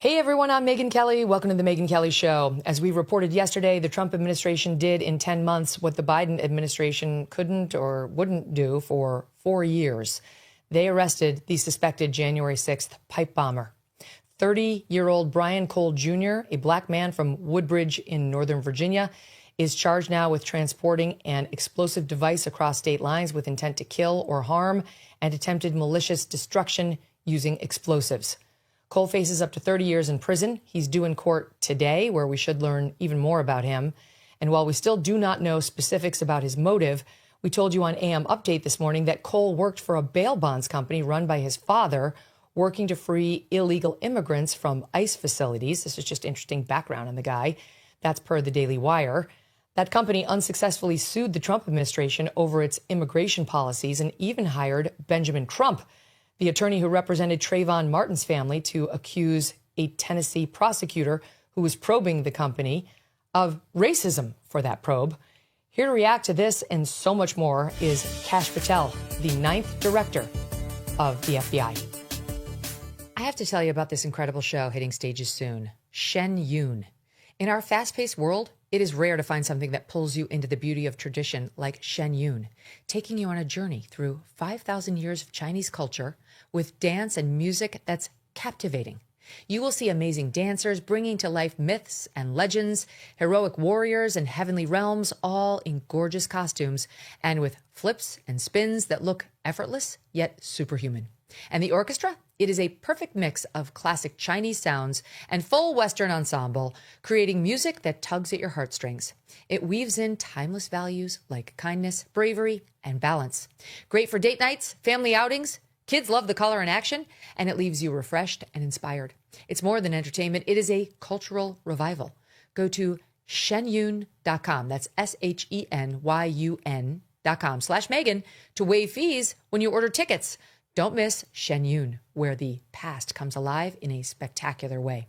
Hey everyone, I'm Megyn Kelly. Welcome to the Megyn Kelly Show. As we reported yesterday, the Trump administration did in 10 months what the Biden administration couldn't or wouldn't do for 4 years. They arrested the suspected January 6th pipe bomber. 30-year-old Brian Cole Jr., a black man from Woodbridge in Northern Virginia, is charged now with transporting an explosive device across state lines with intent to kill or harm and attempted malicious destruction using explosives. Cole faces up to 30 years in prison. He's due in court today, where we should learn even more about him. And while we still do not know specifics about his motive, we told you on AM Update this morning that Cole worked for a bail bonds company run by his father, working to free illegal immigrants from ICE facilities. This is just interesting background on the guy. That's per the Daily Wire. That company unsuccessfully sued the Trump administration over its immigration policies and even hired Benjamin Crump, the attorney who represented Trayvon Martin's family, to accuse a Tennessee prosecutor who was probing the company of racism for that probe. Here to react to this and so much more is Kash Patel, the 9th director of the FBI. I have to tell you about this incredible show hitting stages soon, Shen Yun. In our fast-paced world, it is rare to find something that pulls you into the beauty of tradition like Shen Yun, taking you on a journey through 5,000 years of Chinese culture with dance and music that's captivating. You will see amazing dancers bringing to life myths and legends, heroic warriors and heavenly realms, all in gorgeous costumes and with flips and spins that look effortless yet superhuman. And the orchestra? It is a perfect mix of classic Chinese sounds and full Western ensemble, creating music that tugs at your heartstrings. It weaves in timeless values like kindness, bravery, and balance. Great for date nights, family outings. Kids love the color and action, and it leaves you refreshed and inspired. It's more than entertainment. It is a cultural revival. Go to shenyun.com. That's SHENYUN.com/Megyn to waive fees when you order tickets. Don't miss Shen Yun, where the past comes alive in a spectacular way.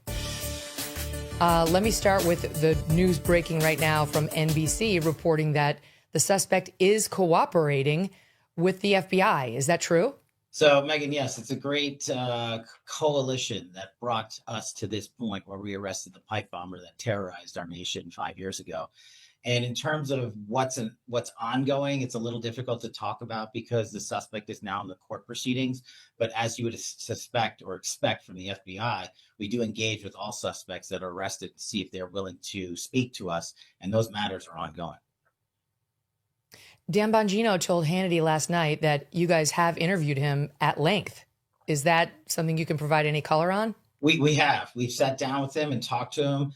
Let me start with the news breaking right now from NBC reporting that the suspect is cooperating with the FBI. Is that true? So, Megyn, yes, it's a great coalition that brought us to this point where we arrested the pipe bomber that terrorized our nation 5 years ago. And in terms of what's ongoing, it's a little difficult to talk about because the suspect is now in the court proceedings. But as you would suspect or expect from the FBI, we do engage with all suspects that are arrested to see if they're willing to speak to us. And those matters are ongoing. Dan Bongino told Hannity last night that you guys have interviewed him at length. Is that something you can provide any color on? We have. We've sat down with him and talked to him.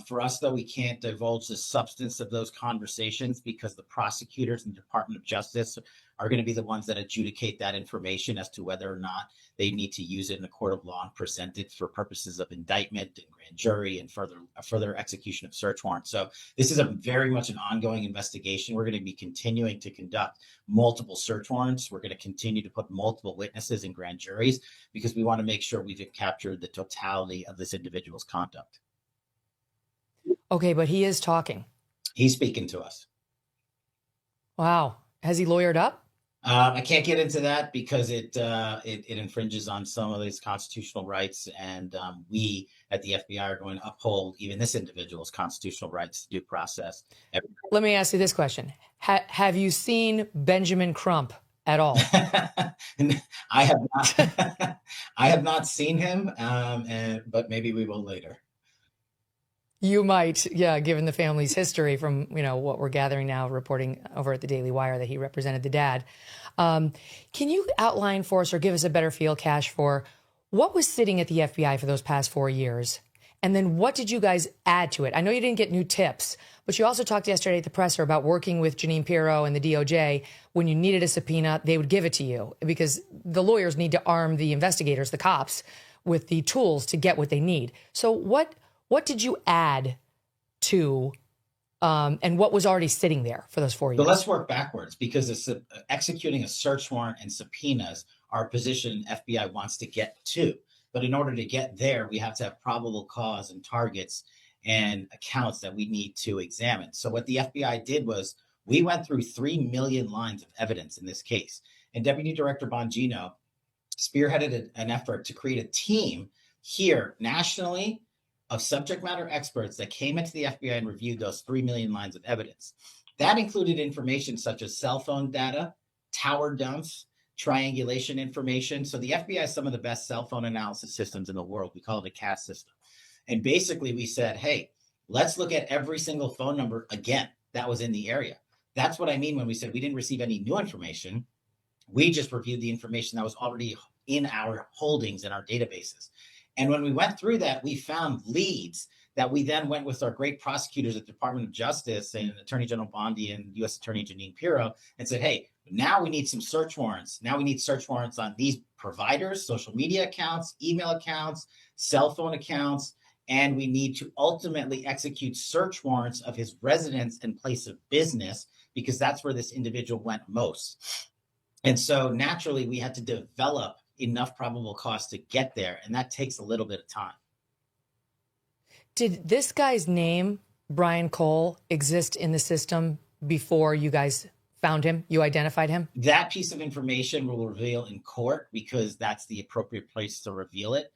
For us, though, we can't divulge the substance of those conversations because the prosecutors and the Department of Justice are going to be the ones that adjudicate that information as to whether or not they need to use it in a court of law and present it for purposes of indictment and grand jury and further execution of search warrants. So this is a very much an ongoing investigation. We're going to be continuing to conduct multiple search warrants. We're going to continue to put multiple witnesses in grand juries because we want to make sure we've captured the totality of this individual's conduct. Okay, but he is talking. He's speaking to us. Wow. Has he lawyered up? I can't get into that because it infringes on some of his constitutional rights, and we at the FBI are going to uphold even this individual's constitutional rights to due process. Let me ask you this question. Have you seen Benjamin Crump at all? I have not. I have not seen him, but maybe we will later. You might, yeah, given the family's history from, what we're gathering now, reporting over at the Daily Wire that he represented the dad. Can you outline for us or give us a better feel, Kash, for what was sitting at the FBI for those past 4 years? And then what did you guys add to it? I know you didn't get new tips, but you also talked yesterday at the presser about working with Jeanine Pirro and the DOJ. When you needed a subpoena, they would give it to you because the lawyers need to arm the investigators, the cops, with the tools to get what they need. So what did you add to, and what was already sitting there for those 4 years? So let's work backwards because it's executing a search warrant and subpoenas are a position FBI wants to get to. But in order to get there, we have to have probable cause and targets and accounts that we need to examine. So what the FBI did was we went through 3 million lines of evidence in this case. And Deputy Director Bongino spearheaded an effort to create a team here nationally of subject matter experts that came into the FBI and reviewed those 3 million lines of evidence. That included information such as cell phone data, tower dumps, triangulation information. So the FBI has some of the best cell phone analysis systems in the world. We call it a CAS system. And basically we said, hey, let's look at every single phone number again that was in the area. That's what I mean when we said we didn't receive any new information. We just reviewed the information that was already in our holdings in our databases. And when we went through that, we found leads that we then went with our great prosecutors at the Department of Justice and Attorney General Bondi and U.S. Attorney Janine Pirro and said, hey, now we need some search warrants. Now we need search warrants on these providers, social media accounts, email accounts, cell phone accounts, and we need to ultimately execute search warrants of his residence and place of business because that's where this individual went most. And so naturally, we had to develop enough probable cause to get there, and that takes a little bit of time. Did this guy's name, Brian Cole, exist in the system before you guys found him? You identified him? That piece of information we'll reveal in court because that's the appropriate place to reveal it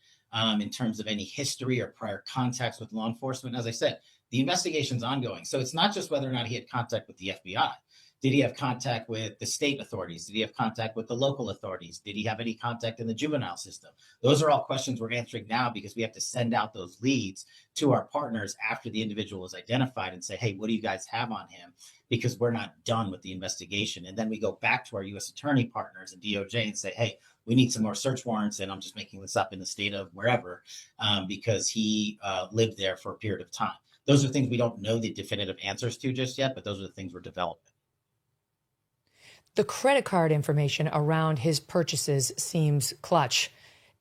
in terms of any history or prior contacts with law enforcement. As I said, the investigation's ongoing. So it's not just whether or not he had contact with the FBI. Did he have contact with the state authorities? Did he have contact with the local authorities? Did he have any contact in the juvenile system? Those are all questions we're answering now because we have to send out those leads to our partners after the individual is identified and say, hey, what do you guys have on him? Because we're not done with the investigation. And then we go back to our U.S. attorney partners and DOJ and say, hey, we need some more search warrants. And I'm just making this up in the state of wherever because he lived there for a period of time. Those are things we don't know the definitive answers to just yet, but those are the things we're developing. The credit card information around his purchases seems clutch.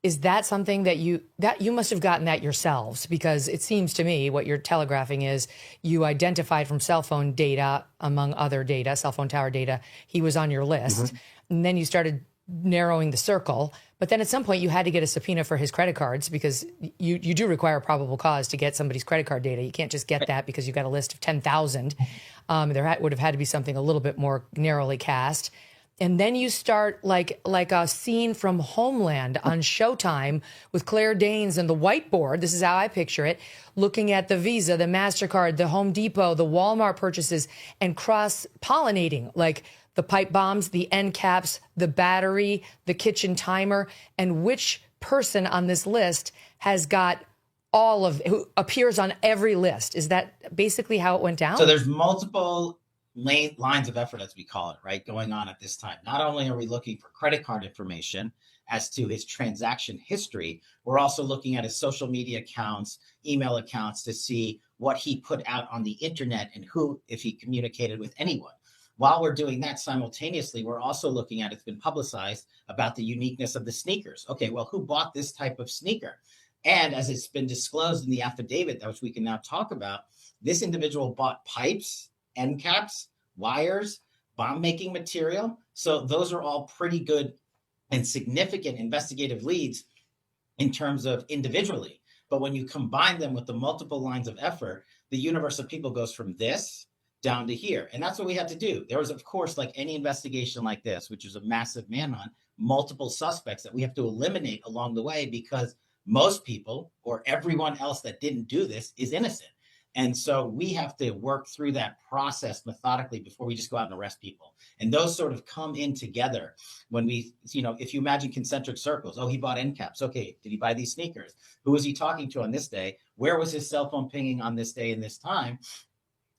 Is that something that you must have gotten that yourselves? Because it seems to me what you're telegraphing is you identified from cell phone data, among other data, cell phone tower data, he was on your list. Mm-hmm. And then you started narrowing the circle. But then at some point you had to get a subpoena for his credit cards because you do require probable cause to get somebody's credit card data. You can't just get that because you've got a list of 10,000. There would have had to be something a little bit more narrowly cast. And then you start like a scene from Homeland on Showtime with Claire Danes and the whiteboard. This is how I picture it, looking at the Visa, the MasterCard, the Home Depot, the Walmart purchases, and cross-pollinating, like the pipe bombs, the end caps, the battery, the kitchen timer, and which person on this list has got who appears on every list. Is that basically how it went down? So there's multiple lines of effort, as we call it, right, going on at this time. Not only are we looking for credit card information as to his transaction history, we're also looking at his social media accounts, email accounts to see what he put out on the internet and who, if he communicated with anyone. While we're doing that simultaneously, we're also looking at, it's been publicized about the uniqueness of the sneakers. Okay, well, who bought this type of sneaker? And as it's been disclosed in the affidavit, which we can now talk about, this individual bought pipes, end caps, wires, bomb-making material. So those are all pretty good and significant investigative leads in terms of individually. But when you combine them with the multiple lines of effort, the universe of people goes from this down to here. And that's what we had to do. There was, of course, like any investigation like this, which is a massive manhunt, multiple suspects that we have to eliminate along the way because most people or everyone else that didn't do this is innocent. And so we have to work through that process methodically before we just go out and arrest people. And those sort of come in together when we, if you imagine concentric circles, oh, he bought end caps. Okay, did he buy these sneakers? Who was he talking to on this day? Where was his cell phone pinging on this day and this time?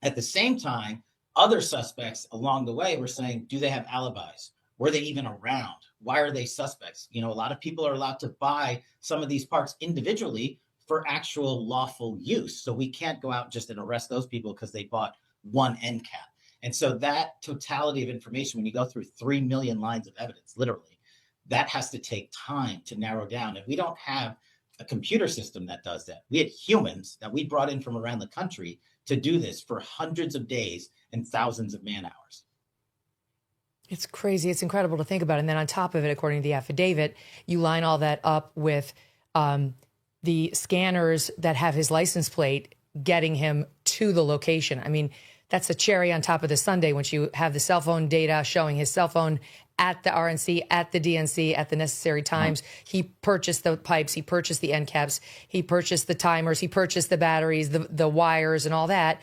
At the same time, other suspects along the way were saying, do they have alibis? Were they even around? Why are they suspects? A lot of people are allowed to buy some of these parts individually for actual lawful use. So we can't go out just and arrest those people because they bought one end cap. And so that totality of information, when you go through 3 million lines of evidence, literally, that has to take time to narrow down. And we don't have a computer system that does that. We had humans that we brought in from around the country to do this for hundreds of days and thousands of man hours. It's crazy. It's incredible to think about. And then on top of it, according to the affidavit, you line all that up with the scanners that have his license plate getting him to the location. I mean, that's a cherry on top of the sundae once you have the cell phone data showing his cell phone at the RNC, at the DNC, at the necessary times. He purchased the pipes, he purchased the end caps, he purchased the timers, he purchased the batteries, the wires and all that.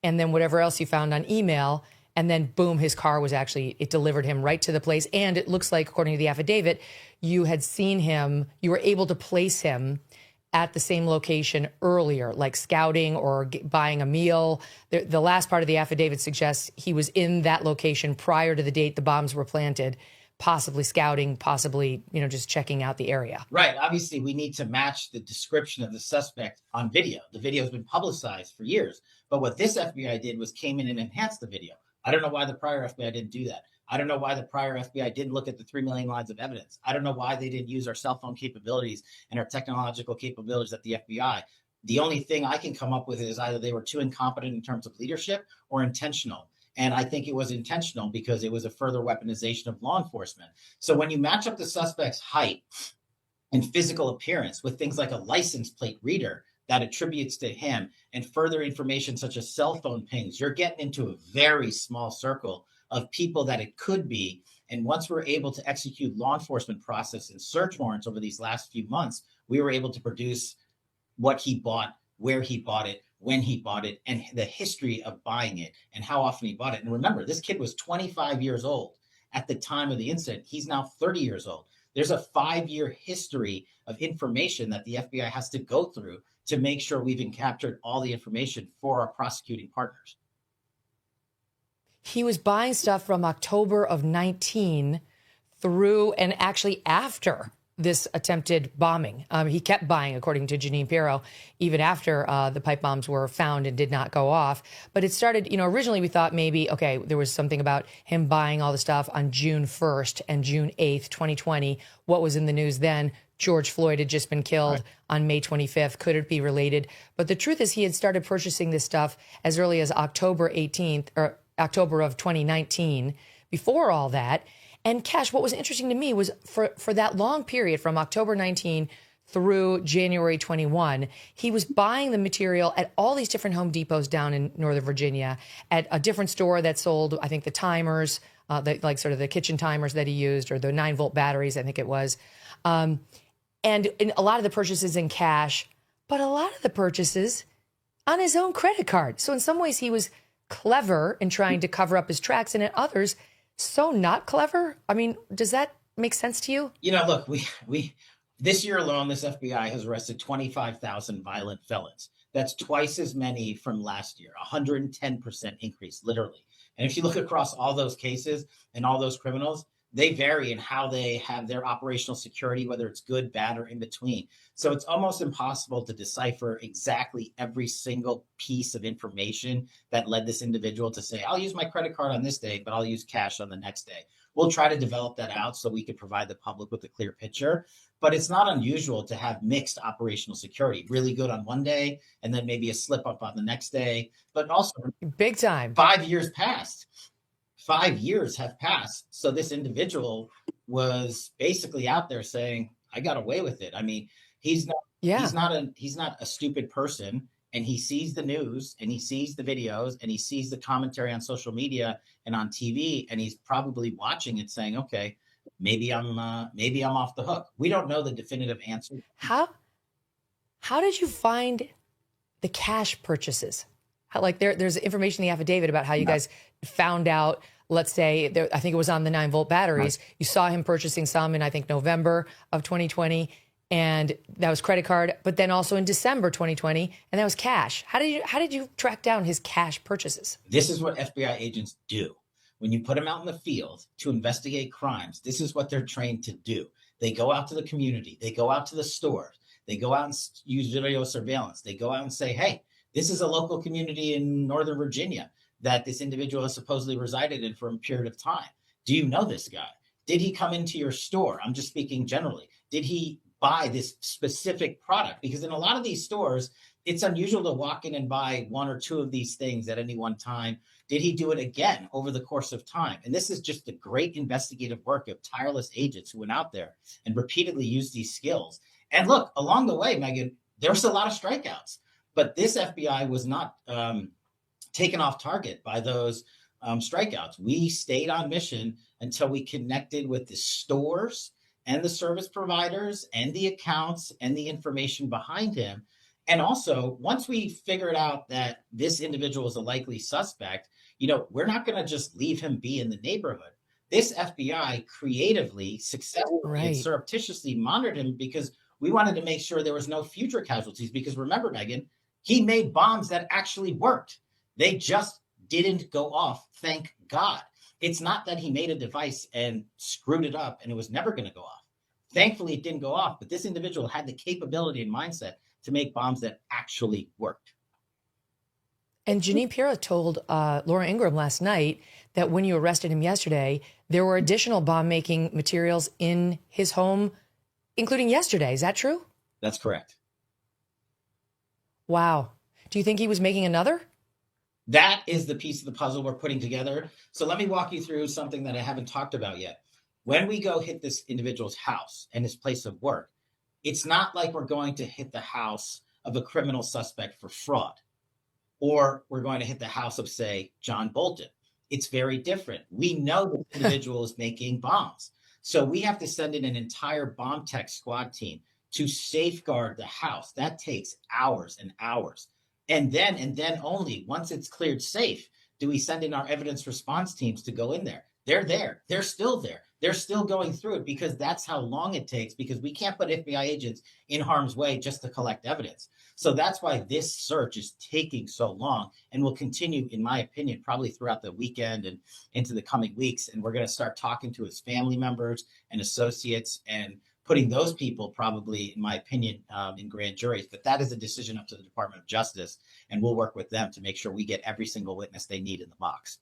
And then whatever else he found on email. And then boom, his car was actually, it delivered him right to the place. And it looks like, according to the affidavit, you had seen him, you were able to place him at the same location earlier, like scouting or buying a meal. The last part of the affidavit suggests he was in that location prior to the date the bombs were planted, possibly scouting, possibly, just checking out the area. Right. Obviously, we need to match the description of the suspect on video. The video has been publicized for years. But what this FBI did was came in and enhanced the video. I don't know why the prior FBI didn't do that. I don't know why the prior FBI didn't look at the 3 million lines of evidence. I don't know why they didn't use our cell phone capabilities and our technological capabilities at the FBI. The only thing I can come up with is either they were too incompetent in terms of leadership or intentional. And I think it was intentional because it was a further weaponization of law enforcement. So when you match up the suspect's height and physical appearance with things like a license plate reader that attributes to him and further information such as cell phone pings, you're getting into a very small circle of people that it could be. And once we're able to execute law enforcement process and search warrants over these last few months, we were able to produce what he bought, where he bought it, when he bought it, and the history of buying it and how often he bought it. And remember, this kid was 25 years old at the time of the incident. He's now 30 years old. There's a 5-year history of information that the FBI has to go through to make sure we've captured all the information for our prosecuting partners. He was buying stuff from October of 19 through and actually after this attempted bombing. He kept buying, according to Janine Pirro, even after the pipe bombs were found and did not go off. But it started, originally we thought maybe, okay, there was something about him buying all the stuff on June 1st and June 8th, 2020. What was in the news then? George Floyd had just been killed on May 25th. Could it be related? But the truth is he had started purchasing this stuff as early as October 18th or October of 2019. Before all that, and Kash, what was interesting to me was for that long period from October 19 through January 21, he was buying the material at all these different Home Depots down in Northern Virginia, at a different store that sold, I think, the timers, like sort of the kitchen timers that he used, or the 9-volt batteries, I think it was. And in a lot of the purchases in cash, but a lot of the purchases on his own credit card. So in some ways he was clever in trying to cover up his tracks, and in others, so not clever. I mean, does that make sense to you? Look, we this year alone, this FBI has arrested 25,000 violent felons. That's twice as many from last year, 110% increase, literally. And if you look across all those cases and all those criminals, they vary in how they have their operational security, whether it's good, bad, or in between. So it's almost impossible to decipher exactly every single piece of information that led this individual to say, I'll use my credit card on this day, but I'll use cash on the next day. We'll try to develop that out so we can provide the public with a clear picture. But it's not unusual to have mixed operational security, really good on one day, and then maybe a slip up on the next day. But also, big time. 5 years passed. 5 years have passed. So this individual was basically out there saying, I got away with it. I mean, he's not a stupid person, and he sees the news and he sees the videos and he sees the commentary on social media and on TV, and he's probably watching it saying, okay, maybe I'm off the hook. We don't know the definitive answer. How did you find the cash purchases? There's information in the affidavit about how you guys found out, let's say, I think it was on the 9-volt batteries. Right. You saw him purchasing some in, I think, November of 2020, and that was credit card, but then also in December 2020, and that was cash. How did you track down his cash purchases? This is what FBI agents do. When you put them out in the field to investigate crimes, this is what they're trained to do. They go out to the community. They go out to the stores. They go out and use video surveillance. They go out and say, hey, this is a local community in Northern Virginia that this individual has supposedly resided in for a period of time. Do you know this guy? Did he come into your store? I'm just speaking generally. Did he buy this specific product? Because in a lot of these stores, it's unusual to walk in and buy one or two of these things at any one time. Did he do it again over the course of time? And this is just the great investigative work of tireless agents who went out there and repeatedly used these skills. And look, along the way, Megyn, there was a lot of strikeouts. But this FBI was not taken off target by those strikeouts. We stayed on mission until we connected with the stores and the service providers and the accounts and the information behind him. And also, once we figured out that this individual is a likely suspect, we're not going to just leave him be in the neighborhood. This FBI creatively, successfully, and surreptitiously monitored him because we wanted to make sure there was no future casualties. Because remember, Megyn, he made bombs that actually worked. They just didn't go off, thank God. It's not that he made a device and screwed it up and it was never going to go off. Thankfully, it didn't go off, but this individual had the capability and mindset to make bombs that actually worked. And Jeanine Pirro told Laura Ingraham last night that when you arrested him yesterday, there were additional bomb-making materials in his home, including yesterday. Is that true? That's correct. Wow. Do you think he was making another? That is the piece of the puzzle we're putting together. So let me walk you through something that I haven't talked about yet. When we go hit this individual's house and his place of work, it's not like we're going to hit the house of a criminal suspect for fraud, or we're going to hit the house of, say, John Bolton. It's very different. We know the individual is making bombs. So we have to send in an entire bomb tech squad team to safeguard the house. That takes hours and hours. And then only once it's cleared safe, do we send in our evidence response teams to go in there. They're there. They're still there. They're still going through it because that's how long it takes, because we can't put FBI agents in harm's way just to collect evidence. So that's why this search is taking so long and will continue, in my opinion, probably throughout the weekend and into the coming weeks. And we're going to start talking to his family members and associates and putting those people probably, in my opinion, in grand juries. But that is a decision up to the Department of Justice, and we'll work with them to make sure we get every single witness they need in the box.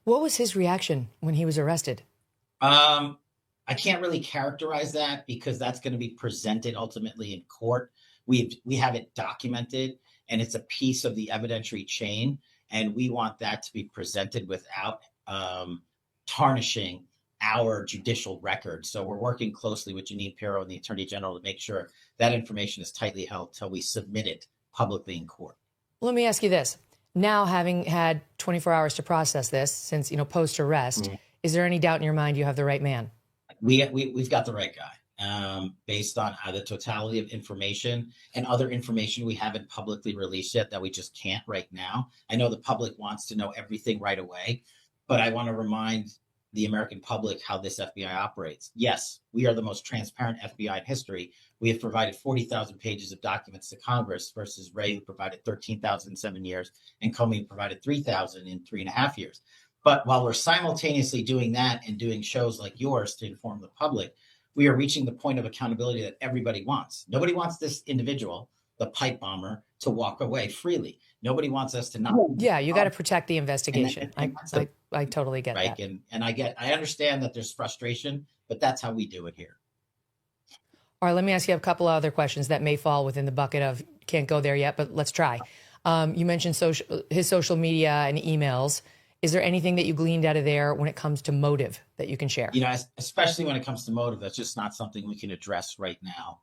What was his reaction when he was arrested? I can't really characterize that because that's going to be presented ultimately in court. We have it documented, and it's a piece of the evidentiary chain, and we want that to be presented without tarnishing our judicial record. So we're working closely with Jeanine Pirro and the Attorney General to make sure that information is tightly held till we submit it publicly in court. Let me ask you this. Now, having had 24 hours to process this since, post-arrest, is there any doubt in your mind you have the right man? We've got the right guy based on the totality of information and other information we haven't publicly released yet that we just can't right now. I know the public wants to know everything right away, but I want to remind the American public how this FBI operates. Yes, we are the most transparent FBI in history. We have provided 40,000 pages of documents to Congress versus Ray, who provided 13,000 in 7 years, and Comey, who provided 3,000 in 3.5 years. But while we're simultaneously doing that and doing shows like yours to inform the public, we are reaching the point of accountability that everybody wants. Nobody wants this individual, the pipe bomber, to walk away freely. Nobody wants us to not. Yeah, you got to protect the investigation. I totally get right? that. And I understand that there's frustration, but that's how we do it here. All right, let me ask you a couple of other questions that may fall within the bucket of can't go there yet, but let's try. You mentioned his social media and emails. Is there anything that you gleaned out of there when it comes to motive that you can share? Especially when it comes to motive, that's just not something we can address right now.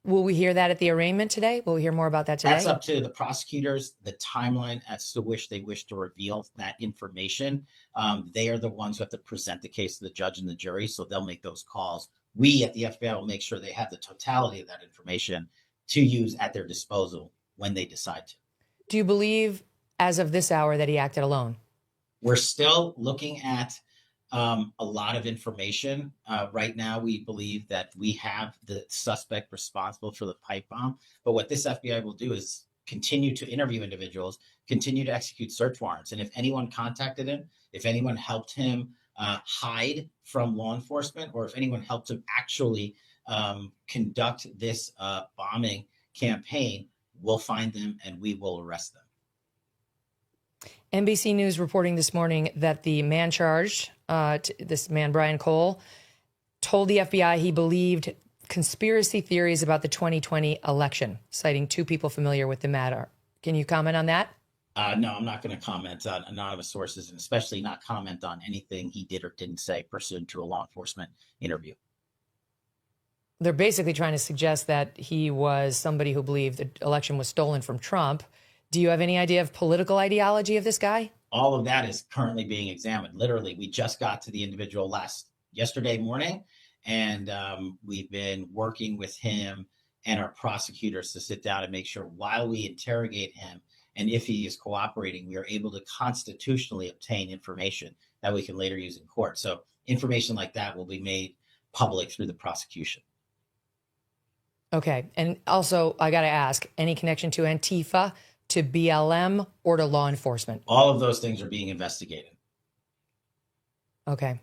Will we hear that at the arraignment today? Will we hear more about that today? That's up to the prosecutors, the timeline as to which they wish to reveal that information. They are the ones who have to present the case to the judge and the jury, so they'll make those calls. We at the FBI will make sure they have the totality of that information to use at their disposal when they decide to. Do you believe, as of this hour, that he acted alone? We're still looking at a lot of information. Right now, we believe that we have the suspect responsible for the pipe bomb. But what this FBI will do is continue to interview individuals, continue to execute search warrants. And if anyone contacted him, if anyone helped him hide from law enforcement, or if anyone helped him actually conduct this bombing campaign, we'll find them and we will arrest them. NBC News reporting this morning that the man charged, this man, Brian Cole, told the FBI he believed conspiracy theories about the 2020 election, citing two people familiar with the matter. Can you comment on that? No, I'm not going to comment on anonymous sources, and especially not comment on anything he did or didn't say pursuant to a law enforcement interview. They're basically trying to suggest that he was somebody who believed the election was stolen from Trump. Do you have any idea of political ideology of this guy? All of that is currently being examined. Literally, we just got to the individual yesterday morning, and we've been working with him and our prosecutors to sit down and make sure while we interrogate him, and if he is cooperating, we are able to constitutionally obtain information that we can later use in court. So information like that will be made public through the prosecution. Okay. And also, I got to ask, any connection to Antifa, to BLM, or to law enforcement? All of those things are being investigated. Okay.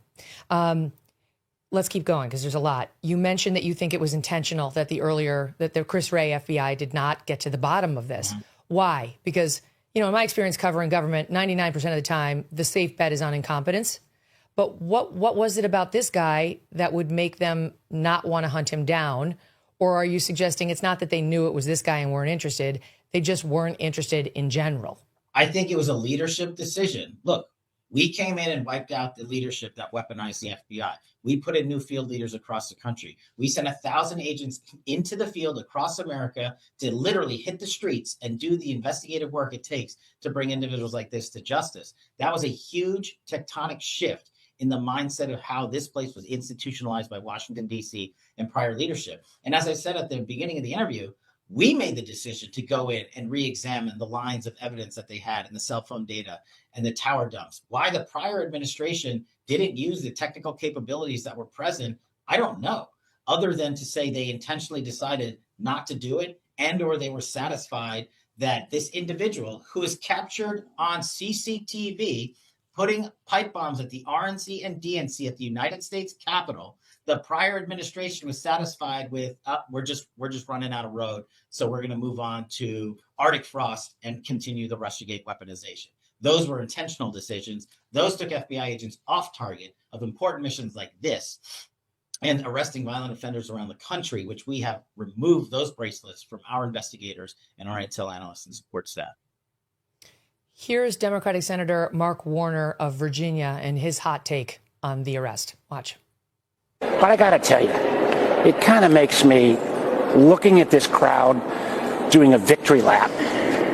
Let's keep going because there's a lot. You mentioned that you think it was intentional that the Chris Wray FBI did not get to the bottom of this. Mm-hmm. Why? Because, in my experience covering government, 99% of the time, the safe bet is on incompetence. But what was it about this guy that would make them not want to hunt him down? Or are you suggesting it's not that they knew it was this guy and weren't interested, they just weren't interested in general? I think it was a leadership decision. Look, we came in and wiped out the leadership that weaponized the FBI. We put in new field leaders across the country. We sent 1,000 agents into the field across America to literally hit the streets and do the investigative work it takes to bring individuals like this to justice. That was a huge tectonic shift in the mindset of how this place was institutionalized by Washington, D.C. and prior leadership. And as I said at the beginning of the interview, we made the decision to go in and re-examine the lines of evidence that they had and the cell phone data and the tower dumps. Why the prior administration didn't use the technical capabilities that were present, I don't know, other than to say they intentionally decided not to do it, and or they were satisfied that this individual who is captured on CCTV putting pipe bombs at the RNC and DNC at the United States Capitol, the prior administration was satisfied with, we're just running out of road, so we're going to move on to Arctic frost and continue the Russiagate weaponization. Those were intentional decisions. Those took FBI agents off target of important missions like this and arresting violent offenders around the country, which we have removed those bracelets from our investigators and our intel analysts and support staff. Here's Democratic Senator Mark Warner of Virginia and his hot take on the arrest. Watch. But I got to tell you, it kind of makes me, looking at this crowd, doing a victory lap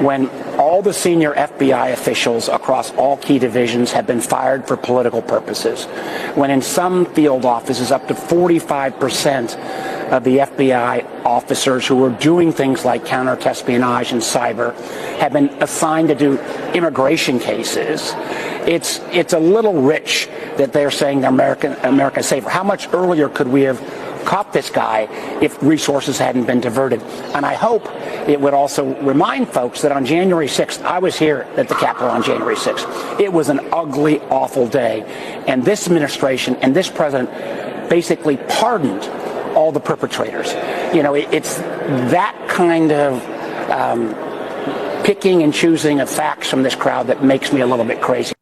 when all the senior FBI officials across all key divisions have been fired for political purposes, when in some field offices up to 45% of the FBI officers who are doing things like counter-espionage and cyber have been assigned to do immigration cases. It's a little rich that they're saying America's safer. How much earlier could we have caught this guy if resources hadn't been diverted? And I hope it would also remind folks that on January 6th, I was here at the Capitol on January 6th. It was an ugly, awful day. And this administration and this president basically pardoned all the perpetrators. It's that kind of picking and choosing of facts from this crowd that makes me a little bit crazy.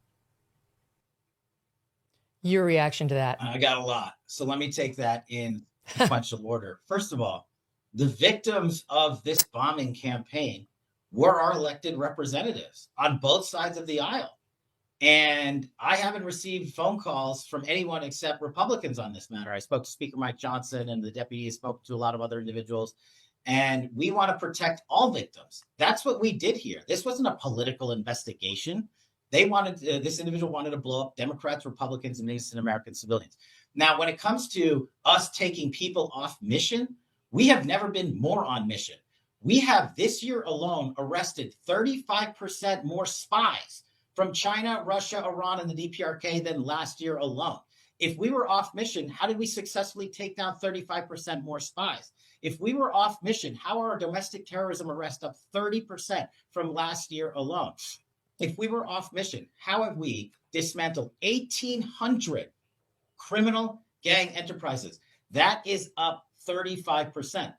Your reaction to that? I got a lot. So let me take that in sequential order. First of all, the victims of this bombing campaign were our elected representatives on both sides of the aisle. And I haven't received phone calls from anyone except Republicans on this matter. I spoke to Speaker Mike Johnson, and the deputy spoke to a lot of other individuals. And we want to protect all victims. That's what we did here. This wasn't a political investigation. This individual wanted to blow up Democrats, Republicans, and innocent American civilians. Now, when it comes to us taking people off mission, we have never been more on mission. We have this year alone arrested 35% more spies from China, Russia, Iran, and the DPRK than last year alone. If we were off mission, how did we successfully take down 35% more spies? If we were off mission, how are our domestic terrorism arrests up 30% from last year alone? If we were off mission, how have we dismantled 1,800 criminal gang enterprises? That is up 35%.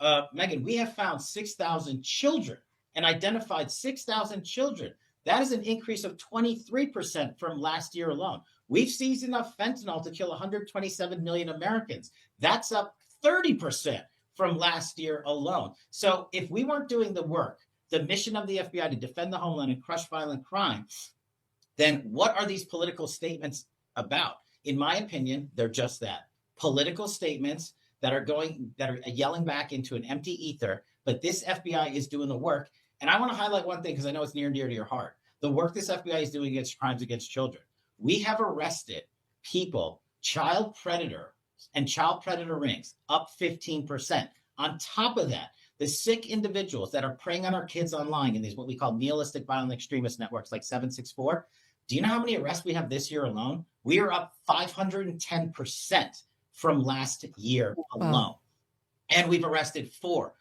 Megyn, we have found 6,000 children and identified 6,000 children. That is an increase of 23% from last year alone. We've seized enough fentanyl to kill 127 million Americans. That's up 30% from last year alone. So if we weren't doing the work, the mission of the FBI to defend the homeland and crush violent crime, then what are these political statements about? In my opinion, they're just that. Political statements that are yelling back into an empty ether, but this FBI is doing the work. And I want to highlight one thing because I know it's near and dear to your heart. the work this FBI is doing against crimes against children. We have arrested people, child predator and child predator rings, up 15%. On top of that, the sick individuals that are preying on our kids online in these what we call nihilistic violent extremist networks like 764. Do you know how many arrests we have this year alone? We are up 510% from last year alone. Wow. And we've arrested four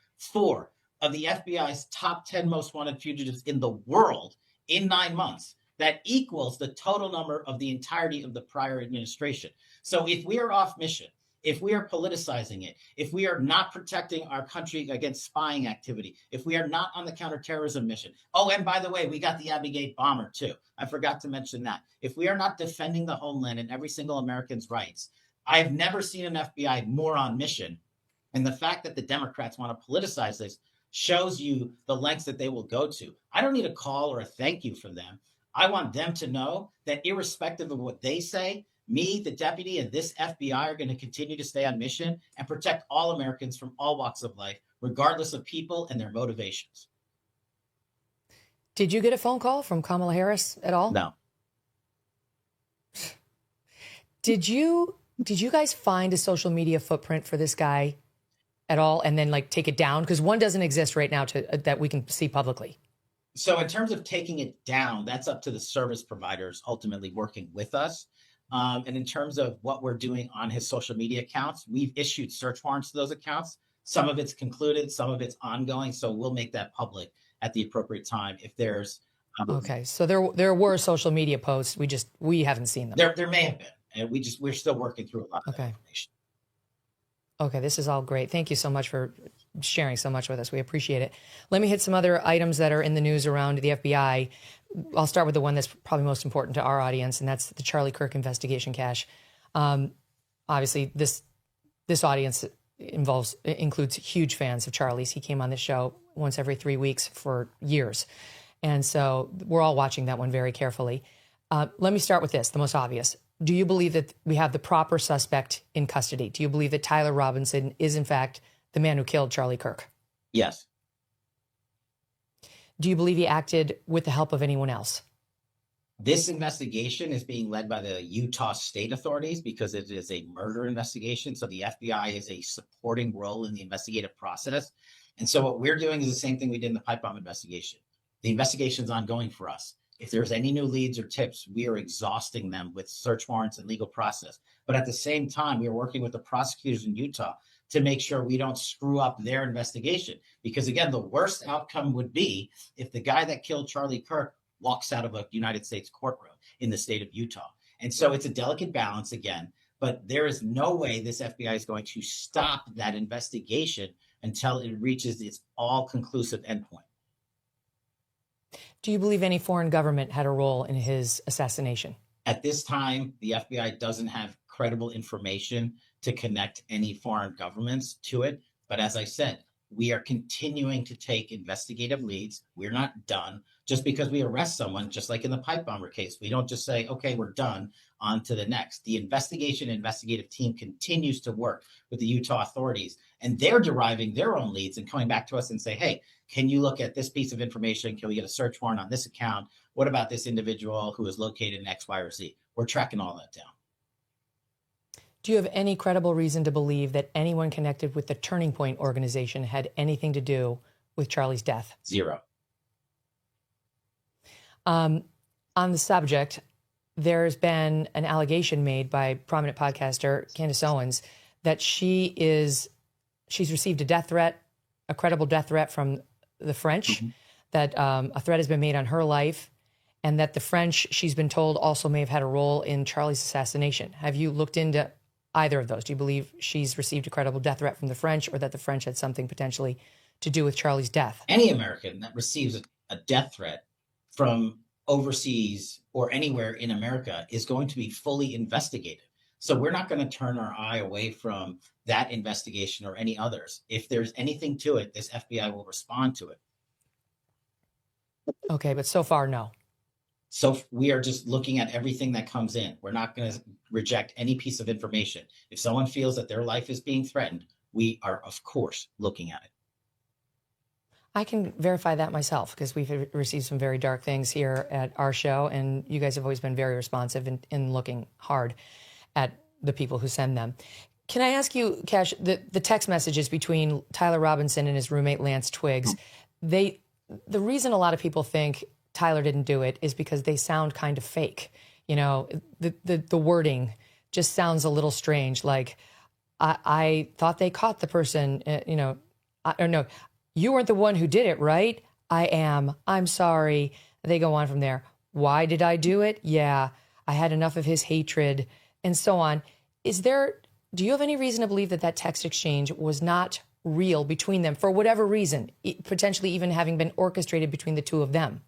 of the FBI's top 10 most wanted fugitives in the world in 9 months. That equals the total number of the entirety of the prior administration. So if we are off mission, if we are politicizing it, if we are not protecting our country against spying activity, if we are not on the counterterrorism mission. Oh, and by the way, we got the Abbey Gate bomber too. I forgot to mention that. If we are not defending the homeland and every single American's rights, I've never seen an FBI more on mission. And the fact that the Democrats want to politicize this shows you the lengths that they will go to. I don't need a call or a thank you from them. I want them to know that irrespective of what they say, me, the deputy, and this FBI are going to continue to stay on mission and protect all Americans from all walks of life, regardless of people and their motivations. Did you get a phone call from Kamala Harris at all? No. Did you guys find a social media footprint for this guy at all and then like take it down? Because one doesn't exist right now that we can see publicly. So in terms of taking it down, that's up to the service providers ultimately working with us. And in terms of what we're doing on his social media accounts, we've issued search warrants to those accounts. Some of it's concluded, some of it's ongoing. So we'll make that public at the appropriate time if there's. Okay, so there were social media posts. We haven't seen them. There may have been, and we're still working through a lot of that information. Okay, this is all great. Thank you so much for sharing so much with us. We appreciate it. Let me hit some other items that are in the news around the FBI. I'll start with the one that's probably most important to our audience, and that's the Charlie Kirk investigation, Kash. Obviously, this audience includes huge fans of Charlie's. He came on the show once every 3 weeks for years. And so we're all watching that one very carefully. Let me start with this, the most obvious. Do you believe that we have the proper suspect in custody? Do you believe that Tyler Robinson is, in fact, the man who killed Charlie Kirk? Yes. Do you believe he acted with the help of anyone else? This investigation is being led by the Utah state authorities because it is a murder investigation. So the FBI is a supporting role in the investigative process. And so what we're doing is the same thing we did in the pipe bomb investigation. The investigation is ongoing for us. If there's any new leads or tips, we are exhausting them with search warrants and legal process. But at the same time, we are working with the prosecutors in Utah to make sure we don't screw up their investigation. Because again, the worst outcome would be if the guy that killed Charlie Kirk walks out of a United States courtroom in the state of Utah. And so it's a delicate balance again, but there is no way this FBI is going to stop that investigation until it reaches its all-conclusive endpoint. Do you believe any foreign government had a role in his assassination? At this time, the FBI doesn't have credible information to connect any foreign governments to it. But as I said, we are continuing to take investigative leads. We're not done. Just because we arrest someone, just like in the pipe bomber case, we don't just say, okay, we're done, on to the next. The investigative team continues to work with the Utah authorities, and they're deriving their own leads and coming back to us and say, hey, can you look at this piece of information? Can we get a search warrant on this account? What about this individual who is located in X, Y, or Z? We're tracking all that down. Do you have any credible reason to believe that anyone connected with the Turning Point organization had anything to do with Charlie's death? Zero. On the subject, there's been an allegation made by prominent podcaster Candace Owens that she's received a death threat, a credible death threat from the French, that a threat has been made on her life, and that the French, she's been told, also may have had a role in Charlie's assassination. Have you looked into either of those? Do you believe she's received a credible death threat from the French, or that the French had something potentially to do with Charlie's death? Any American that receives a death threat from overseas or anywhere in America is going to be fully investigated. So we're not going to turn our eye away from that investigation or any others. If there's anything to it, this FBI will respond to it. Okay, but so far, no. So we are just looking at everything that comes in. We're not going to reject any piece of information. If someone feels that their life is being threatened, we are, of course, looking at it. I can verify that myself because we've received some very dark things here at our show, and you guys have always been very responsive in looking hard at the people who send them. Can I ask you, Kash, the text messages between Tyler Robinson and his roommate Lance Twiggs, the reason a lot of people think Tyler didn't do it is because they sound kind of fake. You know, the wording just sounds a little strange. Like, I thought they caught the person, or no, you weren't the one who did it, right? I am. I'm sorry. They go on from there. Why did I do it? Yeah, I had enough of his hatred, and so on. Do you have any reason to believe that text exchange was not real between them for whatever reason, potentially even having been orchestrated between the two of them?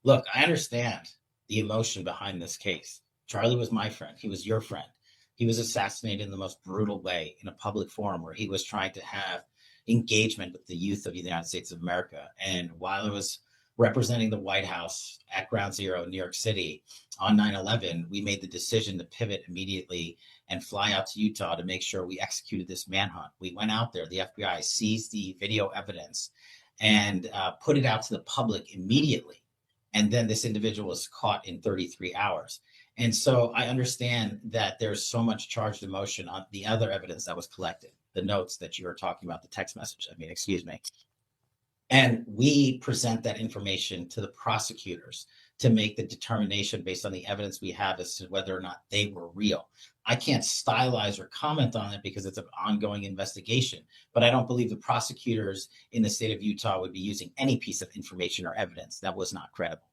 Look, I understand the emotion behind this case. Charlie was my friend. He was your friend. He was assassinated in the most brutal way in a public forum where he was trying to have engagement with the youth of the United States of America. And while I was representing the White House at Ground Zero in New York City on 9/11, we made the decision to pivot immediately and fly out to Utah to make sure we executed this manhunt. We went out there, the FBI seized the video evidence and put it out to the public immediately. And then this individual was caught in 33 hours. And so I understand that there's so much charged emotion on the other evidence that was collected, the notes that you were talking about, the text message, excuse me. And we present that information to the prosecutors to make the determination based on the evidence we have as to whether or not they were real. I can't stylize or comment on it because it's an ongoing investigation, but I don't believe the prosecutors in the state of Utah would be using any piece of information or evidence that was not credible.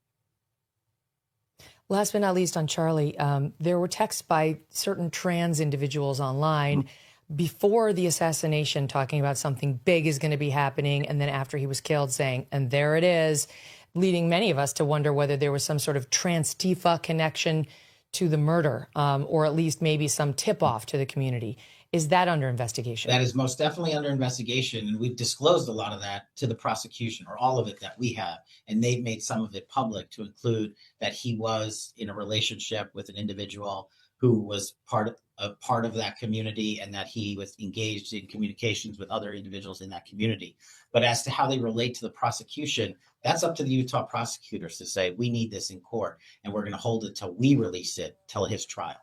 Last but not least on Charlie, there were texts by certain trans individuals online before the assassination talking about something big is going to be happening, and then after he was killed saying, and there it is, leading many of us to wonder whether there was some sort of Transtifa connection to the murder, or at least maybe some tip-off to the community. Is that under investigation? That is most definitely under investigation, and we've disclosed a lot of that to the prosecution, or all of it that we have, and they've made some of it public to include that he was in a relationship with an individual who was part of that community, and that he was engaged in communications with other individuals in that community. But as to how they relate to the prosecution, that's up to the Utah prosecutors to say, we need this in court, and we're going to hold it till we release it, till his trial.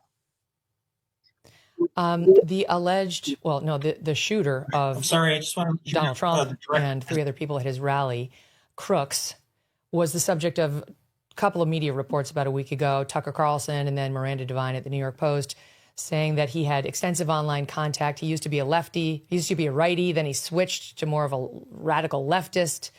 The shooter of Donald Trump and 3 other people at his rally, Crooks, was the subject of a couple of media reports about a week ago. Tucker Carlson and then Miranda Devine at the New York Post saying that he had extensive online contact. He used to be a lefty. He used to be a righty. Then he switched to more of a radical leftist,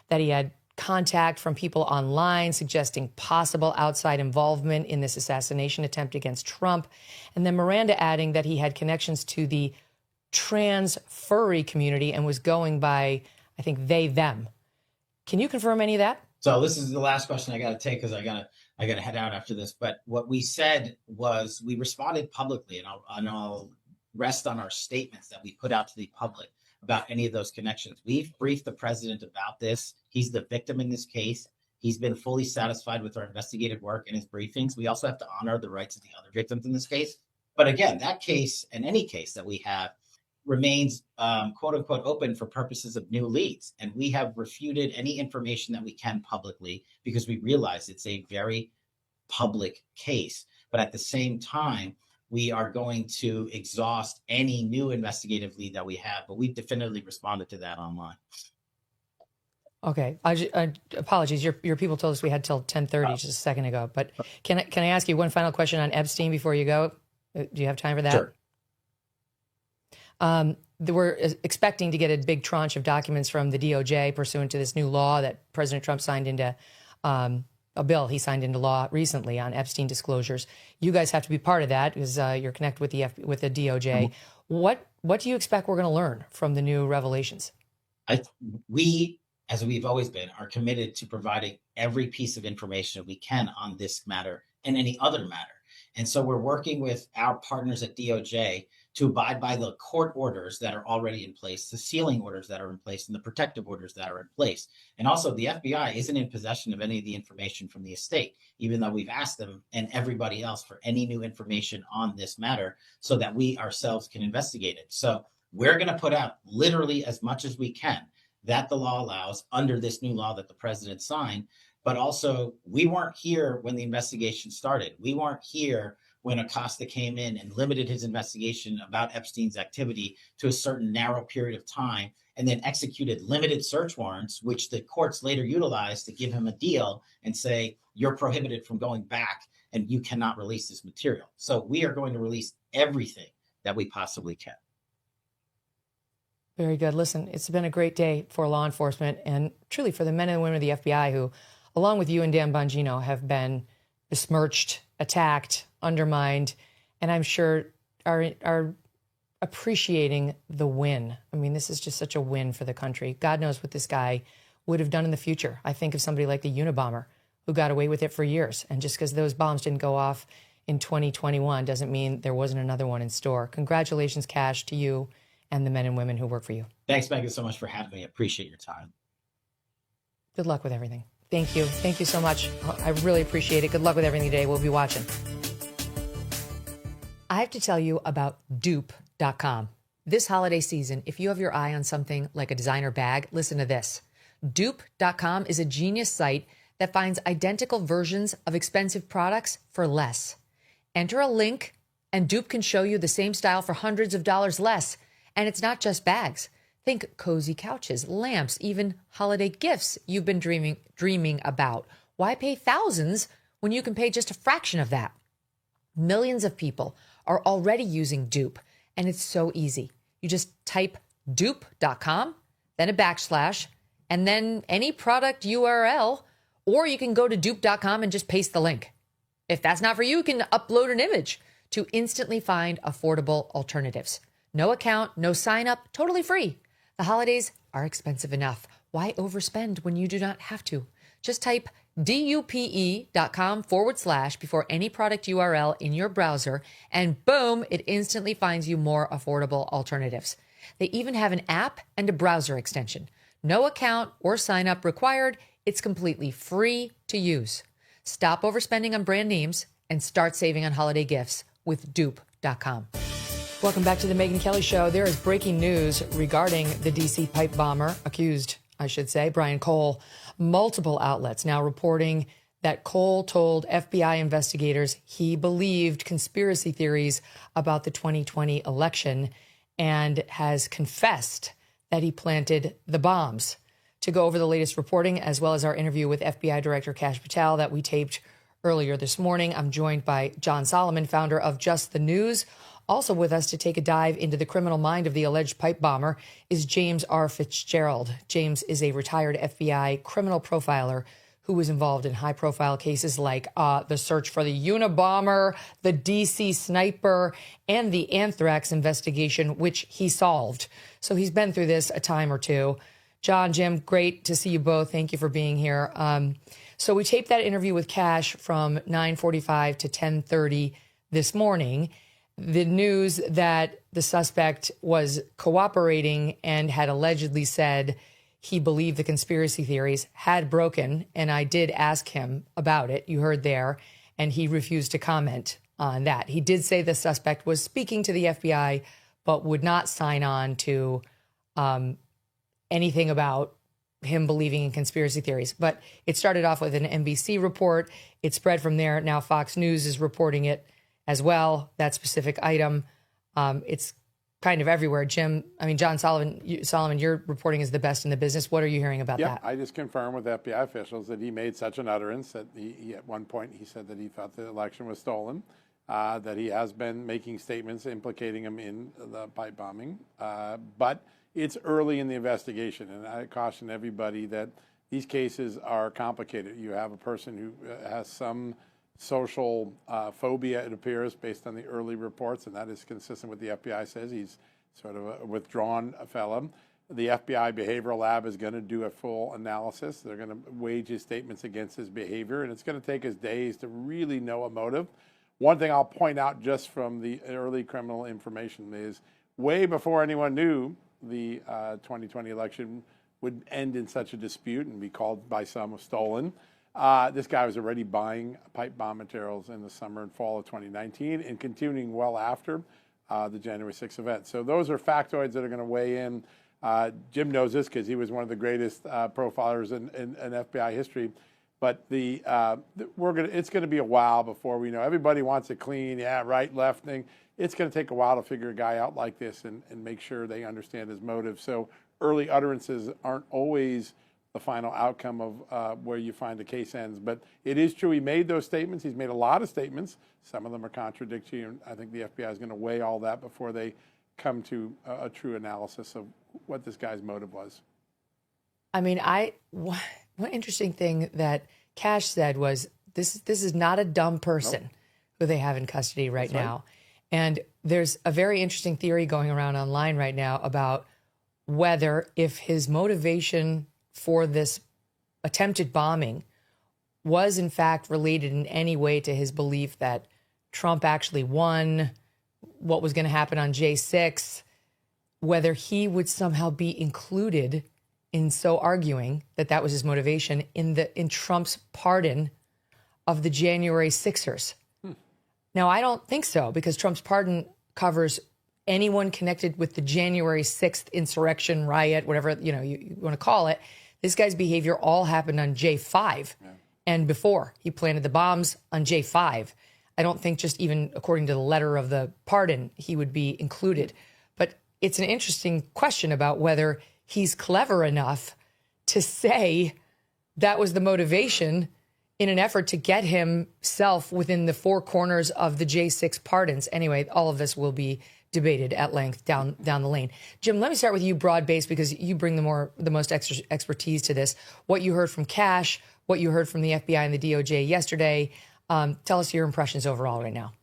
that he had contact from people online suggesting possible outside involvement in this assassination attempt against Trump. And then Miranda adding that he had connections to the trans furry community and was going by, I think, they, them. Can you confirm any of that? So this is the last question I got to take because I got to head out after this. But what we said was we responded publicly, and I'll rest on our statements that we put out to the public about any of those connections. We've briefed the president about this. He's the victim in this case. He's been fully satisfied with our investigative work and his briefings. We also have to honor the rights of the other victims in this case. But again, that case and any case that we have remains quote unquote open for purposes of new leads. And we have refuted any information that we can publicly because we realize it's a very public case. But at the same time, we are going to exhaust any new investigative lead that we have, but we've definitively responded to that online. Okay, apologies. Your people told us we had till 10:30 just a second ago. But can I ask you one final question on Epstein before you go? Do you have time for that? Sure. We're expecting to get a big tranche of documents from the DOJ pursuant to this new law that President Trump signed into a bill he signed into law recently on Epstein disclosures. You guys have to be part of that because you're connected with the DOJ. What do you expect we're going to learn from the new revelations? We, as we've always been, are committed to providing every piece of information we can on this matter and any other matter. And so we're working with our partners at DOJ to abide by the court orders that are already in place, the sealing orders that are in place, and the protective orders that are in place. And also the FBI isn't in possession of any of the information from the estate, even though we've asked them and everybody else for any new information on this matter so that we ourselves can investigate it. So we're going to put out literally as much as we can. that the law allows under this new law that the president signed. But also, we weren't here when the investigation started. We weren't here when Acosta came in and limited his investigation about Epstein's activity to a certain narrow period of time, and then executed limited search warrants, which the courts later utilized to give him a deal and say, you're prohibited from going back and you cannot release this material. So we are going to release everything that we possibly can. Very good. Listen, it's been a great day for law enforcement and truly for the men and women of the FBI who, along with you and Dan Bongino, have been besmirched, attacked, undermined, and I'm sure are appreciating the win. I mean, this is just such a win for the country. God knows what this guy would have done in the future. I think of somebody like the Unabomber who got away with it for years. And just because those bombs didn't go off in 2021 doesn't mean there wasn't another one in store. Congratulations, Kash, to you and the men and women who work for you. Thanks, Megyn, so much for having me. I appreciate your time. Good luck with everything. Thank you. Thank you so much. I really appreciate it. Good luck with everything today. We'll be watching. I have to tell you about dupe.com. This holiday season, if you have your eye on something like a designer bag, listen to this. Dupe.com is a genius site that finds identical versions of expensive products for less. Enter a link and Dupe can show you the same style for hundreds of dollars less. And it's not just bags. Think cozy couches, lamps, even holiday gifts you've been dreaming about. Why pay thousands when you can pay just a fraction of that? Millions of people are already using Dupe, and it's so easy. You just type dupe.com, then a backslash, and then any product URL, or you can go to dupe.com and just paste the link. If that's not for you, you can upload an image to instantly find affordable alternatives. No account, no sign up, totally free. The holidays are expensive enough. Why overspend when you do not have to? Just type dupe.com / before any product URL in your browser, and boom, it instantly finds you more affordable alternatives. They even have an app and a browser extension. No account or sign up required. It's completely free to use. Stop overspending on brand names and start saving on holiday gifts with dupe.com. Welcome back to the Megyn Kelly Show. There is breaking news regarding the D.C. pipe bomber, accused, I should say, Brian Cole. Multiple outlets now reporting that Cole told FBI investigators he believed conspiracy theories about the 2020 election and has confessed that he planted the bombs. To go over the latest reporting, as well as our interview with FBI Director Kash Patel that we taped earlier this morning, I'm joined by John Solomon, founder of Just the News. Also with us to take a dive into the criminal mind of the alleged pipe bomber is James R. Fitzgerald. James is a retired FBI criminal profiler who was involved in high-profile cases like the search for the Unabomber, the D.C. sniper, and the anthrax investigation, which he solved. So he's been through this a time or two. John, Jim, great to see you both. Thank you for being here. So we taped that interview with Kash from 9:45 to 10:30 this morning. The news that the suspect was cooperating and had allegedly said he believed the conspiracy theories had broken, and I did ask him about it, you heard there, and he refused to comment on that. He did say the suspect was speaking to the FBI, but would not sign on to anything about him believing in conspiracy theories. But it started off with an NBC report. It spread from there. Now Fox News is reporting it as well, that specific item. It's kind of everywhere. Jim, I mean, John Solomon, your reporting is the best in the business. What are you hearing about that? I just confirmed with FBI officials that he made such an utterance that he at one point, he said that he thought the election was stolen, that he has been making statements implicating him in the pipe bombing. But it's early in the investigation, and I caution everybody that these cases are complicated. You have a person who has some social phobia, it appears, based on the early reports, and that is consistent with the FBI says. He's sort of a withdrawn fellow. The FBI Behavioral Lab is going to do a full analysis. They're going to wage his statements against his behavior, and it's going to take us days to really know a motive. One thing I'll point out just from the early criminal information is way before anyone knew the 2020 election would end in such a dispute and be called by some stolen. This guy was already buying pipe bomb materials in the summer and fall of 2019 and continuing well after the January 6th event. So those are factoids that are going to weigh in. Jim knows this because he was one of the greatest profilers in FBI history. But it's going to be a while before we know. Everybody wants it clean, right, left thing. It's going to take a while to figure a guy out like this and make sure they understand his motive. So early utterances aren't always the final outcome of where you find the case ends. But it is true he made those statements. He's made a lot of statements. Some of them are contradictory, and I think the FBI is going to weigh all that before they come to a true analysis of what this guy's motive was. I mean, one interesting thing that Kash said was this is not a dumb person who they have in custody right now. And there's a very interesting theory going around online right now about whether if his motivation for this attempted bombing was in fact related in any way to his belief that Trump actually won, what was going to happen on J6, whether he would somehow be included in so arguing that that was his motivation in Trump's pardon of the January 6ers. Now, I don't think so, because Trump's pardon covers anyone connected with the January 6th insurrection, riot, whatever you want to call it. This guy's behavior all happened on J5 and before. He planted the bombs on J5. I don't think just even according to the letter of the pardon, he would be included. But it's an interesting question about whether he's clever enough to say that was the motivation in an effort to get himself within the four corners of the J6 pardons. Anyway, all of this will be debated at length down the lane. Jim, let me start with you broad-based, because you bring the most expertise to this. What you heard from Kash, what you heard from the FBI and the DOJ yesterday. Tell us your impressions overall right now.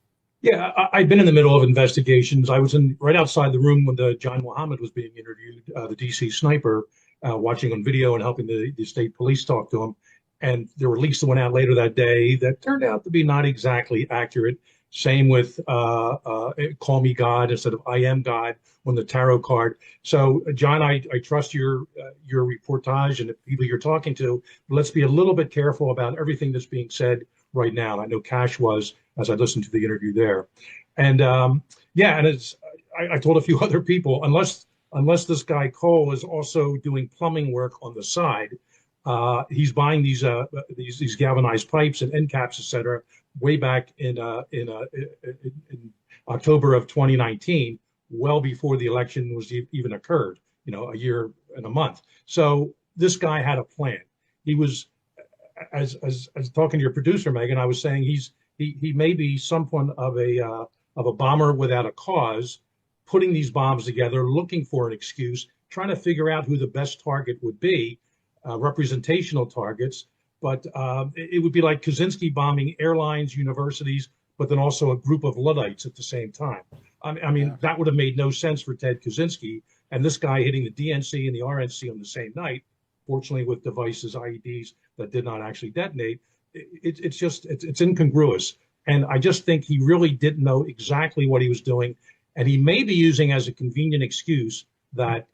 Yeah, I've been in the middle of investigations. I was right outside the room when John Muhammad was being interviewed, the DC sniper, watching on video and helping the state police talk to him. And there were leaks that went out later that day that turned out to be not exactly accurate. Same with Call Me God instead of I Am God on the tarot card. So, John, I trust your reportage and the people you're talking to. But let's be a little bit careful about everything that's being said right now. And I know Kash was, as I listened to the interview there. And and as I told a few other people, unless this guy Cole is also doing plumbing work on the side, he's buying these galvanized pipes and end caps, et cetera, way back in October of 2019, well before the election was even occurred, a year and a month. So this guy had a plan. He was, as talking to your producer, Megyn, I was saying he may be someone of a bomber without a cause, putting these bombs together, looking for an excuse, trying to figure out who the best target would be. Representational targets, but it would be like Kaczynski bombing airlines, universities, but then also a group of Luddites at the same time. I mean, that would have made no sense for Ted Kaczynski, and this guy hitting the DNC and the RNC on the same night, fortunately with devices, IEDs, that did not actually detonate. It's incongruous. And I just think he really didn't know exactly what he was doing, and he may be using as a convenient excuse that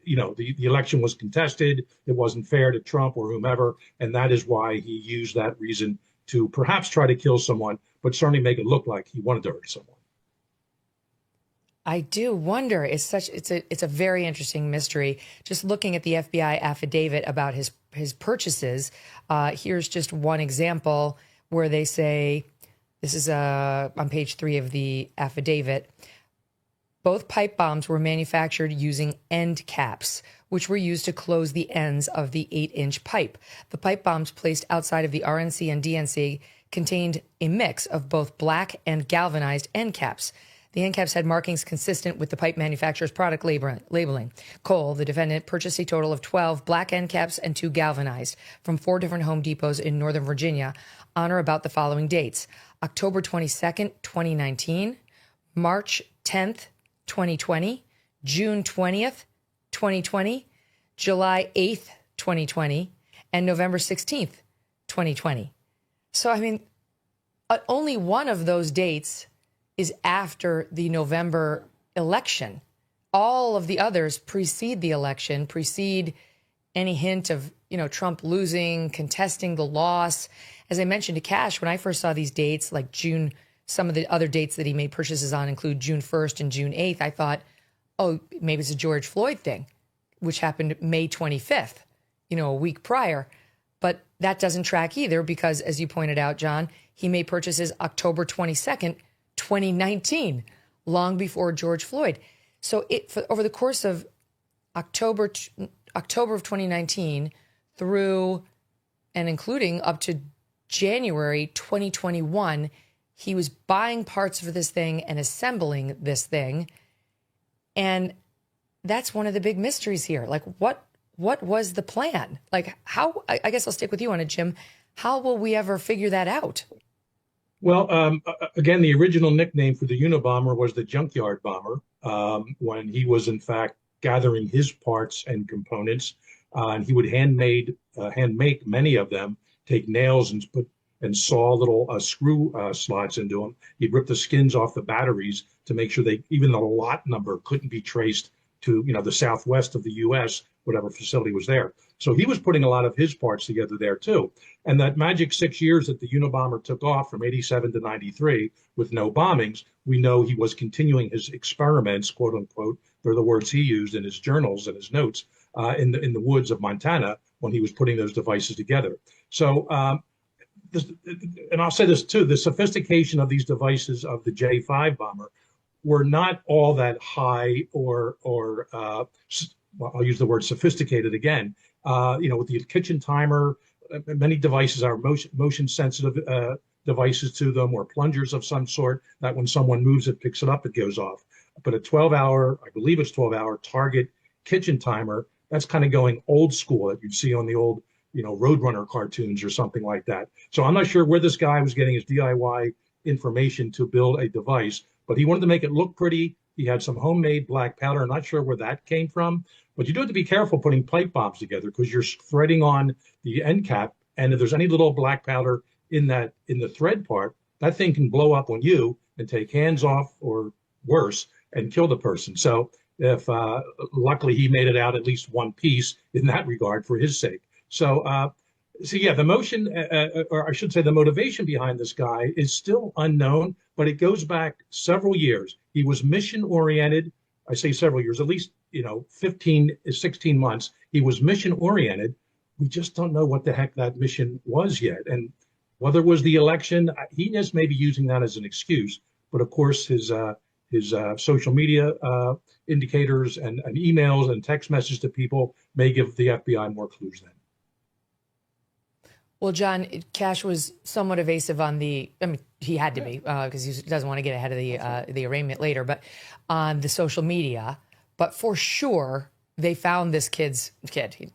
the election was contested, it wasn't fair to Trump or whomever, and that is why he used that reason to perhaps try to kill someone, but certainly make it look like he wanted to hurt someone. I do wonder. It's a very interesting mystery. Just looking at the FBI affidavit about his purchases, here's just one example where they say, this is on page 3 of the affidavit. Both pipe bombs were manufactured using end caps, which were used to close the ends of the 8-inch pipe. The pipe bombs placed outside of the RNC and DNC contained a mix of both black and galvanized end caps. The end caps had markings consistent with the pipe manufacturer's product labeling. Cole, the defendant, purchased a total of 12 black end caps and 2 galvanized from 4 different Home Depots in Northern Virginia on or about the following dates: October 22nd, 2019, March 10th, 2020, June 20th, 2020, July 8th, 2020, and November 16th, 2020. So, I mean, only one of those dates is after the November election. All of the others precede the election, precede any hint of, Trump losing, contesting the loss. As I mentioned to Kash, when I first saw these dates, like June, some of the other dates that he made purchases on include June 1st and June 8th, I thought, oh, maybe it's a George Floyd thing, which happened May 25th, a week prior. But that doesn't track either because, as you pointed out, John, he made purchases October 22nd, 2019, long before George Floyd. So over the course of October of 2019 through and including up to January 2021, he was buying parts for this thing and assembling this thing. And that's one of the big mysteries here. Like, what was the plan? Like, how, I guess I'll stick with you on it, Jim. How will we ever figure that out? Well, again, the original nickname for the Unabomber was the Junkyard Bomber, when he was, in fact, gathering his parts and components. And he would hand make many of them, take nails and saw little screw slots into them. He'd rip the skins off the batteries to make sure even the lot number couldn't be traced to, the southwest of the U.S., whatever facility was there. So he was putting a lot of his parts together there too. And that magic 6 years that the Unabomber took off from 87 to 93 with no bombings, we know he was continuing his experiments, quote unquote. They're the words he used in his journals and his notes in the woods of Montana when he was putting those devices together. So, and I'll say this too, the sophistication of these devices of the J5 bomber were not all that high or well, I'll use the word sophisticated again. With the kitchen timer, many devices are motion sensitive devices to them, or plungers of some sort that when someone moves it, picks it up, it goes off. But a 12-hour, I believe it's 12-hour target kitchen timer, that's kind of going old school that you'd see on the old, Roadrunner cartoons or something like that. So I'm not sure where this guy was getting his DIY information to build a device, but he wanted to make it look pretty. He had some homemade black powder. I'm not sure where that came from, but you do have to be careful putting pipe bombs together because you're threading on the end cap. And if there's any little black powder in the thread part, that thing can blow up on you and take hands off or worse and kill the person. So if luckily he made it out at least one piece in that regard for his sake. So yeah, the motion, or I should say the motivation behind this guy is still unknown, but it goes back several years. He was mission oriented. I say several years, at least, 16 months. He was mission oriented. We just don't know what the heck that mission was yet. And whether it was the election, he just may be using that as an excuse. But of course, his social media indicators and emails and text messages to people may give the FBI more clues then. Well, John, Kash was somewhat evasive on he had to be because he doesn't want to get ahead of the arraignment later, but on the social media. But for sure, they found this kid,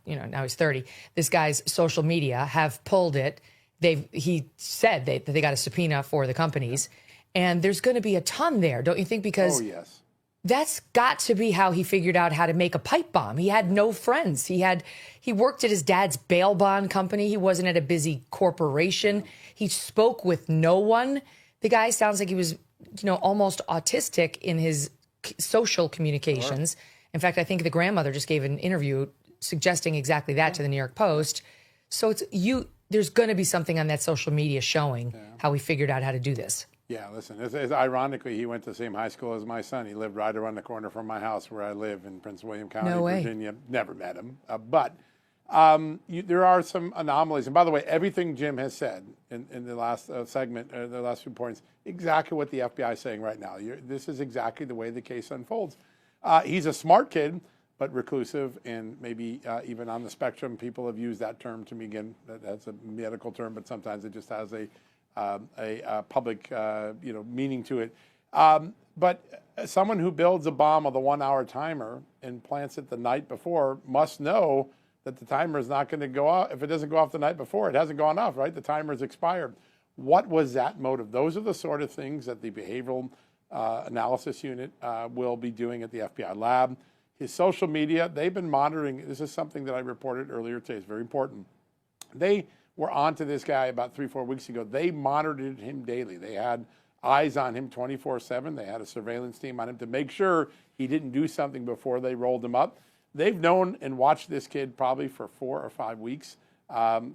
now he's 30, this guy's social media, have pulled it. He said that they got a subpoena for the companies, and there's going to be a ton there, don't you think? Because yes. That's got to be how he figured out how to make a pipe bomb. He had no friends. He worked at his dad's bail bond company. He wasn't at a busy corporation. He spoke with no one. The guy sounds like he was, almost autistic in his social communications. Sure. In fact, I think the grandmother just gave an interview suggesting exactly that to the New York Post. So there's going to be something on that social media showing how he figured out how to do this. Yeah, listen, ironically, he went to the same high school as my son. He lived right around the corner from my house where I live in Prince William County, Virginia. Never met him. But there are some anomalies. And by the way, everything Jim has said in the last segment, the last few points, exactly what the FBI is saying right now. This is exactly the way the case unfolds. He's a smart kid, but reclusive and maybe even on the spectrum. People have used that term to me. Again, that's a medical term, but sometimes it just has a public, meaning to it. But someone who builds a bomb with a 1 hour timer and plants it the night before must know that the timer is not going to go off. If it doesn't go off the night before, it hasn't gone off, right? The timer is expired. What was that motive? Those are the sort of things that the behavioral analysis unit will be doing at the FBI lab. His social media, they've been monitoring. This is something that I reported earlier today. It's very important. They were onto this guy about 3-4 weeks ago. They monitored him daily. They had eyes on him 24/7. They had a surveillance team on him to make sure he didn't do something before they rolled him up. They've known and watched this kid probably for 4 or 5 weeks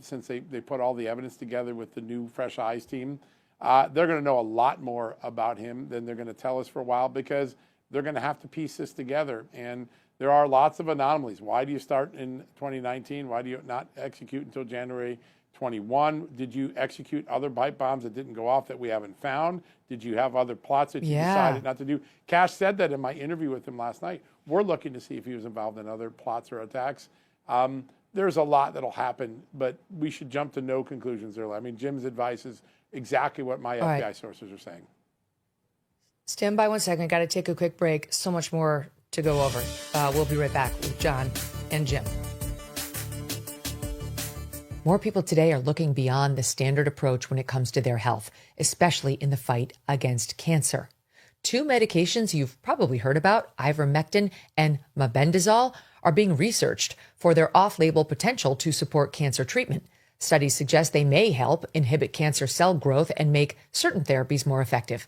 since they put all the evidence together with the new Fresh Eyes team. They're going to know a lot more about him than they're going to tell us for a while because they're going to have to piece this together. And there are lots of anomalies. Why do you start in 2019? Why do you not execute until January 21? Did you execute other pipe bombs that didn't go off that we haven't found? Did you have other plots that you decided not to do? Kash said that in my interview with him last night. We're looking to see if he was involved in other plots or attacks. There's a lot that'll happen, but we should jump to no conclusions early. I mean, Jim's advice is exactly what my FBI sources are saying. Stand by 1 second. Got to take a quick break. So much more to go over. We'll be right back with John and Jim. More people today are looking beyond the standard approach when it comes to their health, especially in the fight against cancer. Two medications you've probably heard about, ivermectin and mebendazole, are being researched for their off-label potential to support cancer treatment. Studies suggest they may help inhibit cancer cell growth and make certain therapies more effective.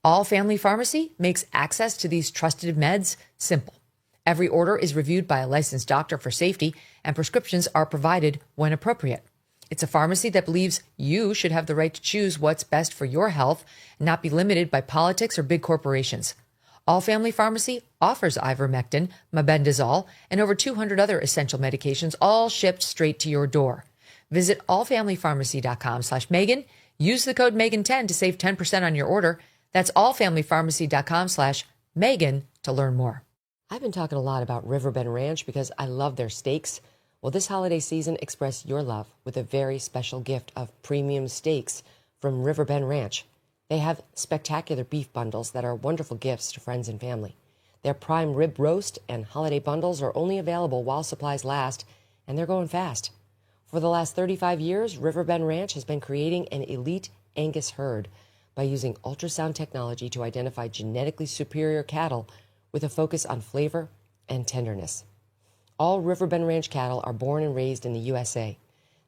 All Family Pharmacy makes access to these trusted meds simple. Every order is reviewed by a licensed doctor for safety, and prescriptions are provided when appropriate. It's a pharmacy that believes you should have the right to choose what's best for your health and not be limited by politics or big corporations. All Family Pharmacy offers ivermectin, mebendazole, and over 200 other essential medications, all shipped straight to your door. Visit allfamilypharmacy.com/Megyn. Use the code Megyn10 to save 10% on your order. That's allfamilypharmacy.com/Megyn to learn more. I've been talking a lot about Riverbend Ranch because I love their steaks. Well, this holiday season, express your love with a very special gift of premium steaks from Riverbend Ranch. They have spectacular beef bundles that are wonderful gifts to friends and family. Their prime rib roast and holiday bundles are only available while supplies last, and they're going fast. For the last 35 years, Riverbend Ranch has been creating an elite Angus herd by using ultrasound technology to identify genetically superior cattle with a focus on flavor and tenderness. All Riverbend Ranch cattle are born and raised in the USA.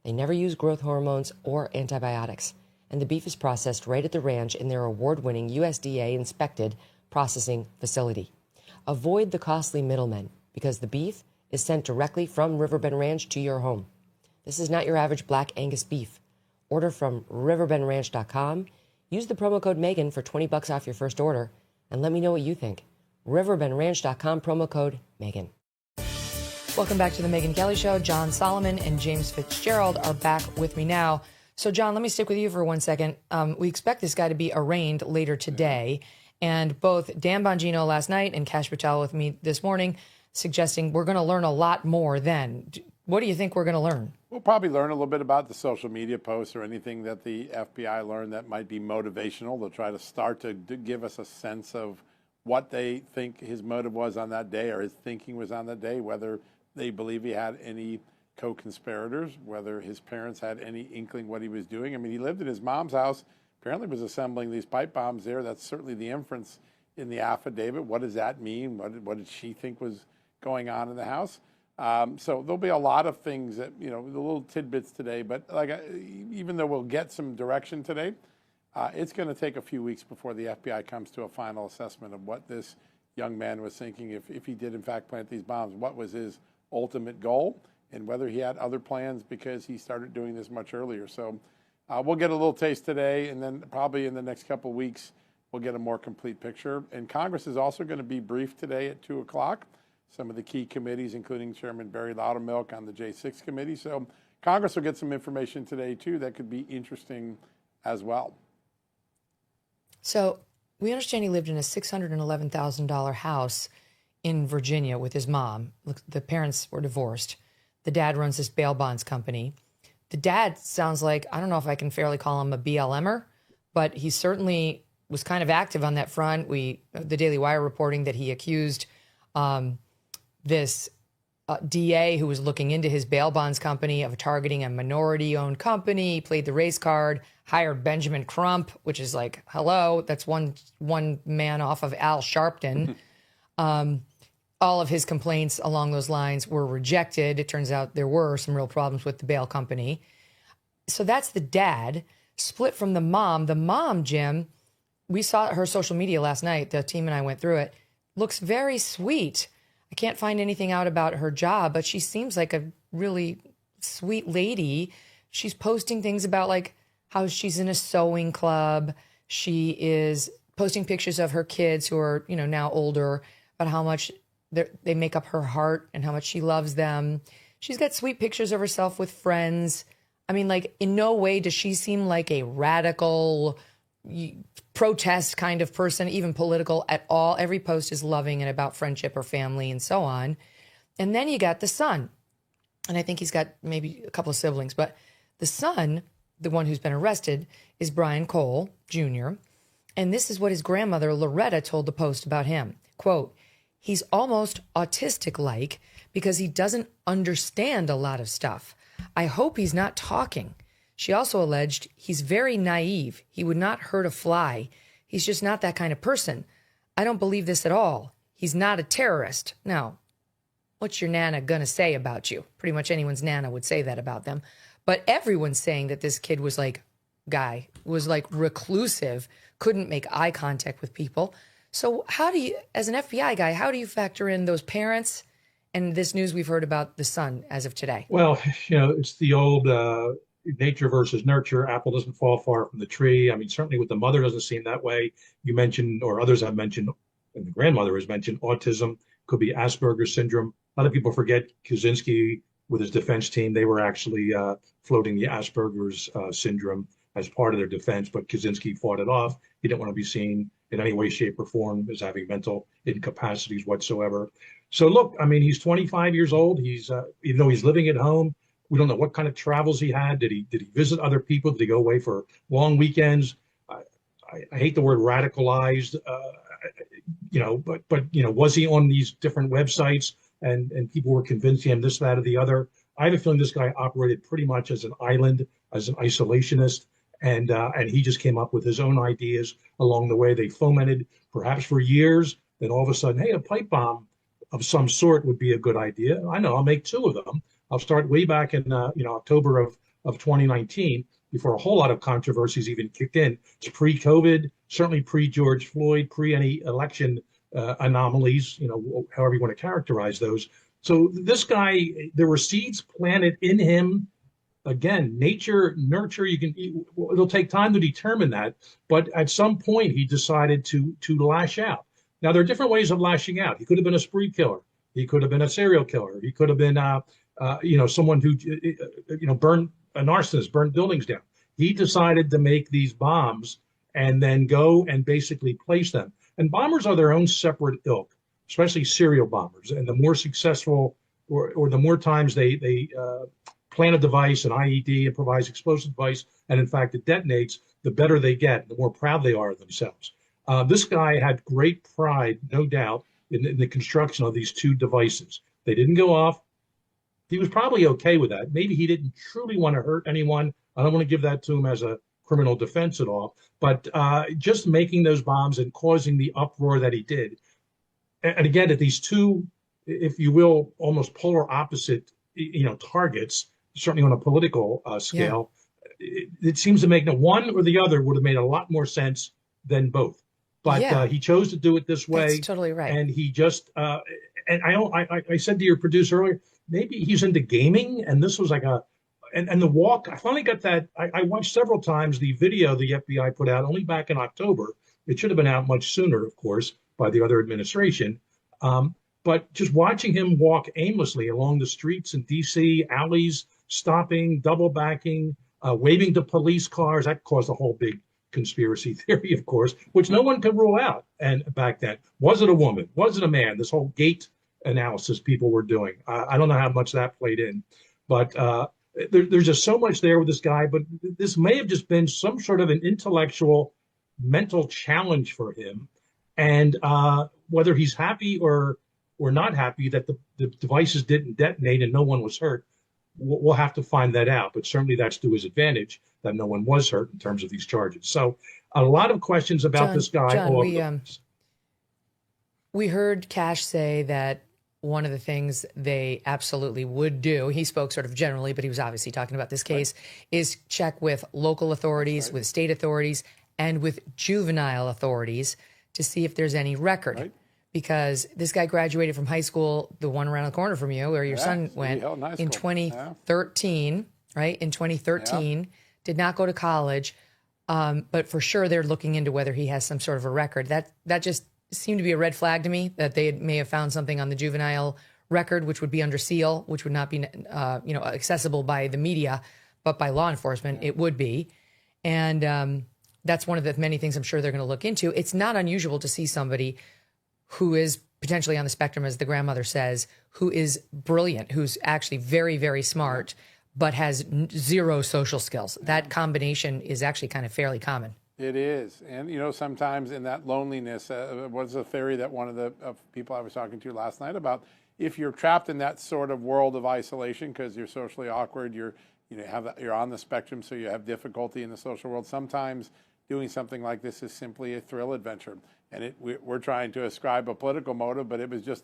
They never use growth hormones or antibiotics, and the beef is processed right at the ranch in their award-winning USDA-inspected processing facility. Avoid the costly middlemen because the beef is sent directly from Riverbend Ranch to your home. This is not your average black Angus beef. Order from riverbendranch.com. Use the promo code Megyn for $20 off your first order, and let me know what you think. riverbendranch.com, promo code Megyn. Welcome back to the Megyn Kelly Show. John Solomon and James Fitzgerald are back with me now. So, John, let me stick with you for 1 second. We expect this guy to be arraigned later today, and both Dan Bongino last night and Kash Patel with me this morning suggesting we're going to learn a lot more then. What do you think we're going to learn? We'll probably learn a little bit about the social media posts or anything that the FBI learned that might be motivational. They'll try to start to give us a sense of what they think his motive was on that day or his thinking was on that day, whether they believe he had any co-conspirators, whether his parents had any inkling what he was doing. I mean, he lived in his mom's house, apparently was assembling these pipe bombs there. That's certainly the inference in the affidavit. What does that mean? What did she think was going on in the house? So there'll be a lot of things that, the little tidbits today, but even though we'll get some direction today, it's going to take a few weeks before the FBI comes to a final assessment of what this young man was thinking. If he did in fact plant these bombs, what was his ultimate goal, and whether he had other plans because he started doing this much earlier. So we'll get a little taste today, and then probably in the next couple of weeks, we'll get a more complete picture. And Congress is also going to be briefed today at 2 o'clock. Some of the key committees, including Chairman Barry Loudermilk on the J6 committee. So Congress will get some information today, too, that could be interesting as well. So we understand he lived in a $611,000 house in Virginia with his mom. Look, the parents were divorced. The dad runs this bail bonds company. The dad sounds like, I don't know if I can fairly call him a BLMer, but he certainly was kind of active on that front. The Daily Wire reporting that he accused this DA who was looking into his bail bonds company of targeting a minority-owned company, played the race card, hired Benjamin Crump, which is like, hello, that's one man off of Al Sharpton. All of his complaints along those lines were rejected. It turns out there were some real problems with the bail company. So that's the dad, split from the mom. The mom, Jim, we saw her social media last night. The team and I went through it. Looks very sweet. I can't find anything out about her job, but she seems like a really sweet lady. She's posting things about like how she's in a sewing club. She is posting pictures of her kids who are, now older, about how much they make up her heart and how much she loves them. She's got sweet pictures of herself with friends. I mean, like, in no way does she seem like a radical protest kind of person, even political at all. Every post is loving and about friendship or family and so on. And then you got the son. And I think he's got maybe a couple of siblings, but the son, the one who's been arrested, is Brian Cole Jr. And this is what his grandmother, Loretta, told the Post about him. Quote, he's almost autistic-like because he doesn't understand a lot of stuff. I hope he's not talking. She also alleged he's very naive. He would not hurt a fly. He's just not that kind of person. I don't believe this at all. He's not a terrorist. Now, what's your nana gonna say about you? Pretty much anyone's nana would say that about them. But everyone's saying that this kid was like reclusive, couldn't make eye contact with people. So how do you, as an FBI guy, how do you factor in those parents and this news we've heard about the son as of today? Well, it's the old nature versus nurture. Apple doesn't fall far from the tree. I mean, certainly with the mother doesn't seem that way. You mentioned, or others have mentioned, and the grandmother has mentioned, autism, could be Asperger's syndrome. A lot of people forget Kaczynski with his defense team. They were actually floating the Asperger's syndrome as part of their defense, but Kaczynski fought it off. He didn't want to be seen in any way, shape, or form as having mental incapacities whatsoever. So look, I mean, he's 25 years old. He's even though he's living at home, we don't know what kind of travels he had. Did he visit other people? Did he go away for long weekends? I hate the word radicalized, but was he on these different websites and people were convincing him this, that, or the other? I have a feeling this guy operated pretty much as an island, as an isolationist, and he just came up with his own ideas along the way. They fomented perhaps for years. Then all of a sudden, hey, a pipe bomb of some sort would be a good idea. I know, I'll make 2 of them. I'll start way back in October of 2019, before a whole lot of controversies even kicked in. It's pre-COVID, certainly pre-George Floyd, pre any election anomalies, however you want to characterize those. So this guy, there were seeds planted in him. Again, nature, nurture, it'll take time to determine that. But at some point, he decided to lash out. Now, there are different ways of lashing out. He could have been a spree killer. He could have been a serial killer. He could have been, someone who, burned a narcissist, burned buildings down. He decided to make these bombs and then go and basically place them. And bombers are their own separate ilk, especially serial bombers. And the more successful or the more times they plant a device, an IED, improvise explosive device, and in fact it detonates, the better they get, the more proud they are of themselves. This guy had great pride, no doubt, in the construction of these 2 devices. They didn't go off. He was probably okay with that. Maybe he didn't truly want to hurt anyone. I don't want to give that to him as a criminal defense at all. But just making those bombs and causing the uproar that he did. And again, at these 2, if you will, almost polar opposite, targets, certainly on a political scale, it seems to make one or the other would have made a lot more sense than both. But he chose to do it this way. That's totally right. And he just, and I said to your producer earlier, maybe he's into gaming, and this was like and the walk, I finally got that. I watched several times the video the FBI put out only back in October. It should have been out much sooner, of course, by the other administration. But just watching him walk aimlessly along the streets in D.C., alleys, stopping, double backing, waving to police cars, that caused a whole big conspiracy theory, of course, which no one could rule out. And back then, was it a woman? Was it a man? This whole gate analysis people were doing. I don't know how much that played in, but there's just so much there with this guy. But this may have just been some sort of an intellectual, mental challenge for him. And whether he's happy or not happy that the devices didn't detonate and no one was hurt, we'll have to find that out. But certainly that's to his advantage that no one was hurt in terms of these charges. So a lot of questions about this guy. John, we heard Kash say that one of the things they absolutely would do, he spoke sort of generally, but he was obviously talking about this case, is check with local authorities, with state authorities, and with juvenile authorities to see if there's any record. Because this guy graduated from high school, the one around the corner from you, where your son went, in 2013, right? In 2013, did not go to college. But for sure, they're looking into whether he has some sort of a record. That just seemed to be a red flag to me, that they may have found something on the juvenile record, which would be under seal, which would not be accessible by the media, but by law enforcement, it would be. And that's one of the many things I'm sure they're going to look into. It's not unusual to see somebody who is potentially on the spectrum, as the grandmother says, who is brilliant, who's actually very, very smart, but has zero social skills. That combination is actually kind of fairly common. It is. And, sometimes in that loneliness, was a theory that one of the people I was talking to last night about, if you're trapped in that sort of world of isolation because you're socially awkward, you're on the spectrum, so you have difficulty in the social world, sometimes doing something like this is simply a thrill adventure. And we're trying to ascribe a political motive, but it was just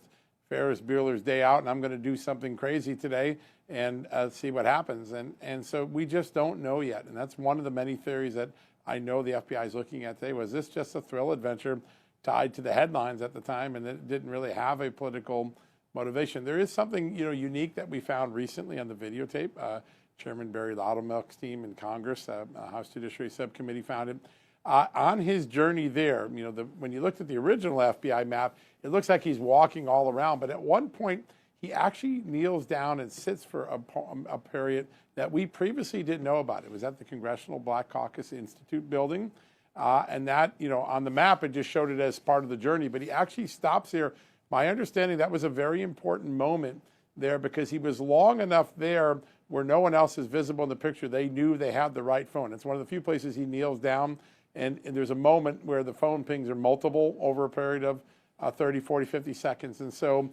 Ferris Bueller's Day Out, and I'm going to do something crazy today and see what happens. And so we just don't know yet. And that's one of the many theories that I know the FBI is looking at today. Was this just a thrill adventure tied to the headlines at the time, and it didn't really have a political motivation? There is something unique that we found recently on the videotape. Chairman Barry Loudermilk's team in Congress, House Judiciary Subcommittee, found it. On his journey there, when you looked at the original FBI map, it looks like he's walking all around. But at one point, he actually kneels down and sits for a period that we previously didn't know about. It was at the Congressional Black Caucus Institute building. And that, on the map, it just showed it as part of the journey. But he actually stops here. My understanding, that was a very important moment there because he was long enough there where no one else is visible in the picture. They knew they had the right phone. It's one of the few places he kneels down. And there's a moment where the phone pings are multiple over a period of 30, 40, 50 seconds. And so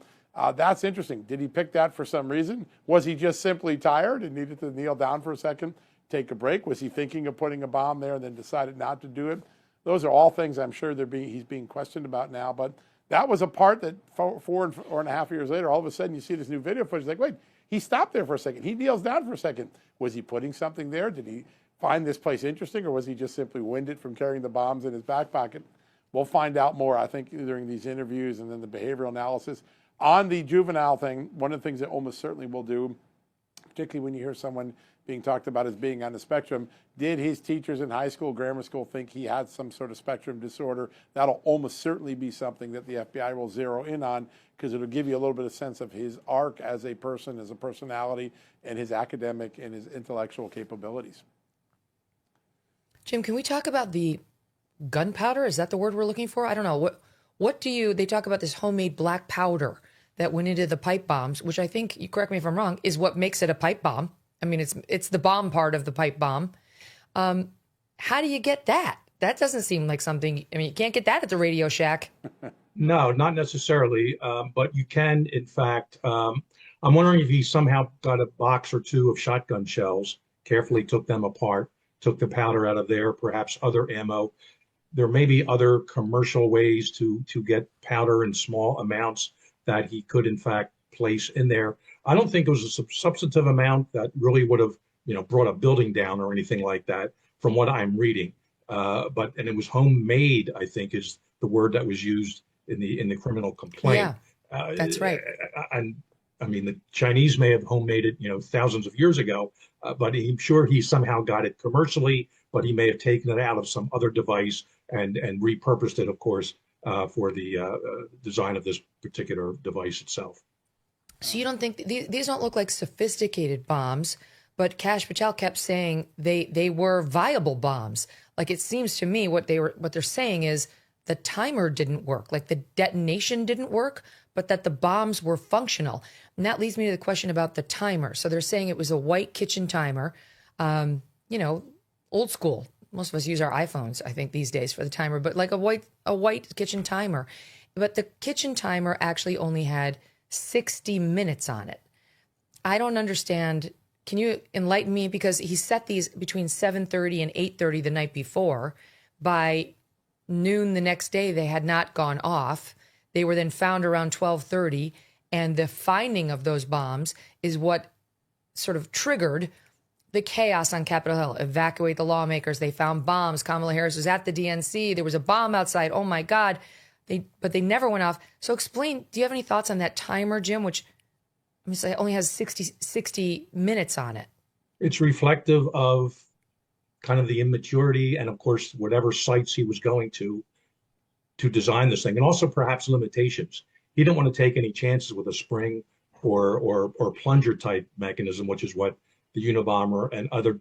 that's interesting. Did he pick that for some reason? Was he just simply tired and needed to kneel down for a second, take a break? Was he thinking of putting a bomb there and then decided not to do it? Those are all things I'm sure he's being questioned about now. But that was a part that 4.5 years later, all of a sudden you see this new video footage, like, wait, he stopped there for a second. He kneels down for a second. Was he putting something there? Did he find this place interesting, or was he just simply winded from carrying the bombs in his back pocket? We'll find out more, I think, during these interviews and then the behavioral analysis. On the juvenile thing, one of the things that almost certainly will do, particularly when you hear someone being talked about as being on the spectrum, did his teachers in high school, grammar school think he had some sort of spectrum disorder? That'll almost certainly be something that the FBI will zero in on, because it'll give you a little bit of sense of his arc as a person, as a personality, and his academic and his intellectual capabilities. Jim, can we talk about the gunpowder? Is that the word we're looking for? I don't know. They talk about this homemade black powder that went into the pipe bombs, which I think, you correct me if I'm wrong, is what makes it a pipe bomb. I mean, it's the bomb part of the pipe bomb. How do you get that? That doesn't seem like something, you can't get that at the Radio Shack. No, not necessarily, but you can, in fact. I'm wondering if he somehow got a box or two of shotgun shells, carefully took them apart, took the powder out of there, perhaps other ammo. There may be other commercial ways to get powder in small amounts that he could, in fact, place in there. I don't think it was a substantive amount that really would have, brought a building down or anything like that, from what I'm reading. And it was homemade, I think, is the word that was used in the criminal complaint. Yeah, that's right. And I mean, the Chinese may have homemade it, thousands of years ago, but I'm sure he somehow got it commercially, but he may have taken it out of some other device and repurposed it, of course, for the design of this particular device itself. So you don't think these don't look like sophisticated bombs, but Kash Patel kept saying they were viable bombs. Like, it seems to me what they're saying is the timer didn't work, like the detonation didn't work, but that the bombs were functional. And that leads me to the question about the timer. So they're saying it was a white kitchen timer, old school. Most of us use our iPhones, I think, these days for the timer, but like a white kitchen timer. But the kitchen timer actually only had 60 minutes on it. I don't understand. Can you enlighten me? Because he set these between 7:30 and 8:30 the night before. By noon the next day, they had not gone off. They were then found around 12:30. And the finding of those bombs is what sort of triggered the chaos on Capitol Hill. Evacuate the lawmakers. They found bombs. Kamala Harris was at the DNC. There was a bomb outside. Oh my God. But they never went off. So explain, do you have any thoughts on that timer, Jim, which it only has 60 minutes on it? It's reflective of kind of the immaturity and, of course, whatever sites he was going to design this thing, and also perhaps limitations. He didn't want to take any chances with a spring or plunger type mechanism, which is what the Unabomber and other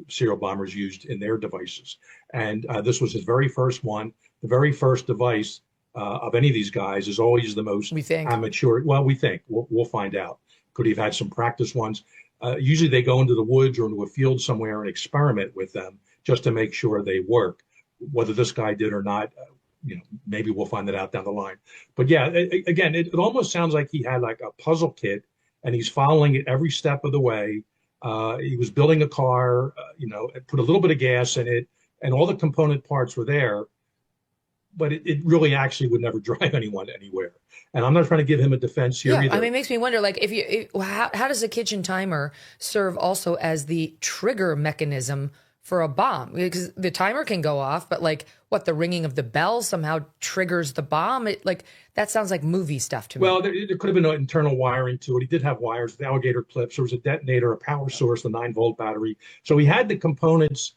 serial bombers used in their devices. And this was his very first one. The very first device of any of these guys is always the most amateur. Well, we think. We'll find out. Could he have had some practice ones? Usually they go into the woods or into a field somewhere and experiment with them just to make sure they work. Whether this guy did or not, maybe we'll find that out down the line. But yeah, again, it almost sounds like he had like a puzzle kit and he's following it every step of the way. He was building a car, put a little bit of gas in it, and all the component parts were there, but it really actually would never drive anyone anywhere. And I'm not trying to give him a defense here either. I mean, it makes me wonder, like, how does a kitchen timer serve also as the trigger mechanism for a bomb? Because the timer can go off, but like, what, the ringing of the bell somehow triggers the bomb? That sounds like movie stuff to me. Well, there could have been an internal wiring to it. He did have wires, the alligator clips. There was a detonator, a power source, the 9-volt battery. So he had the components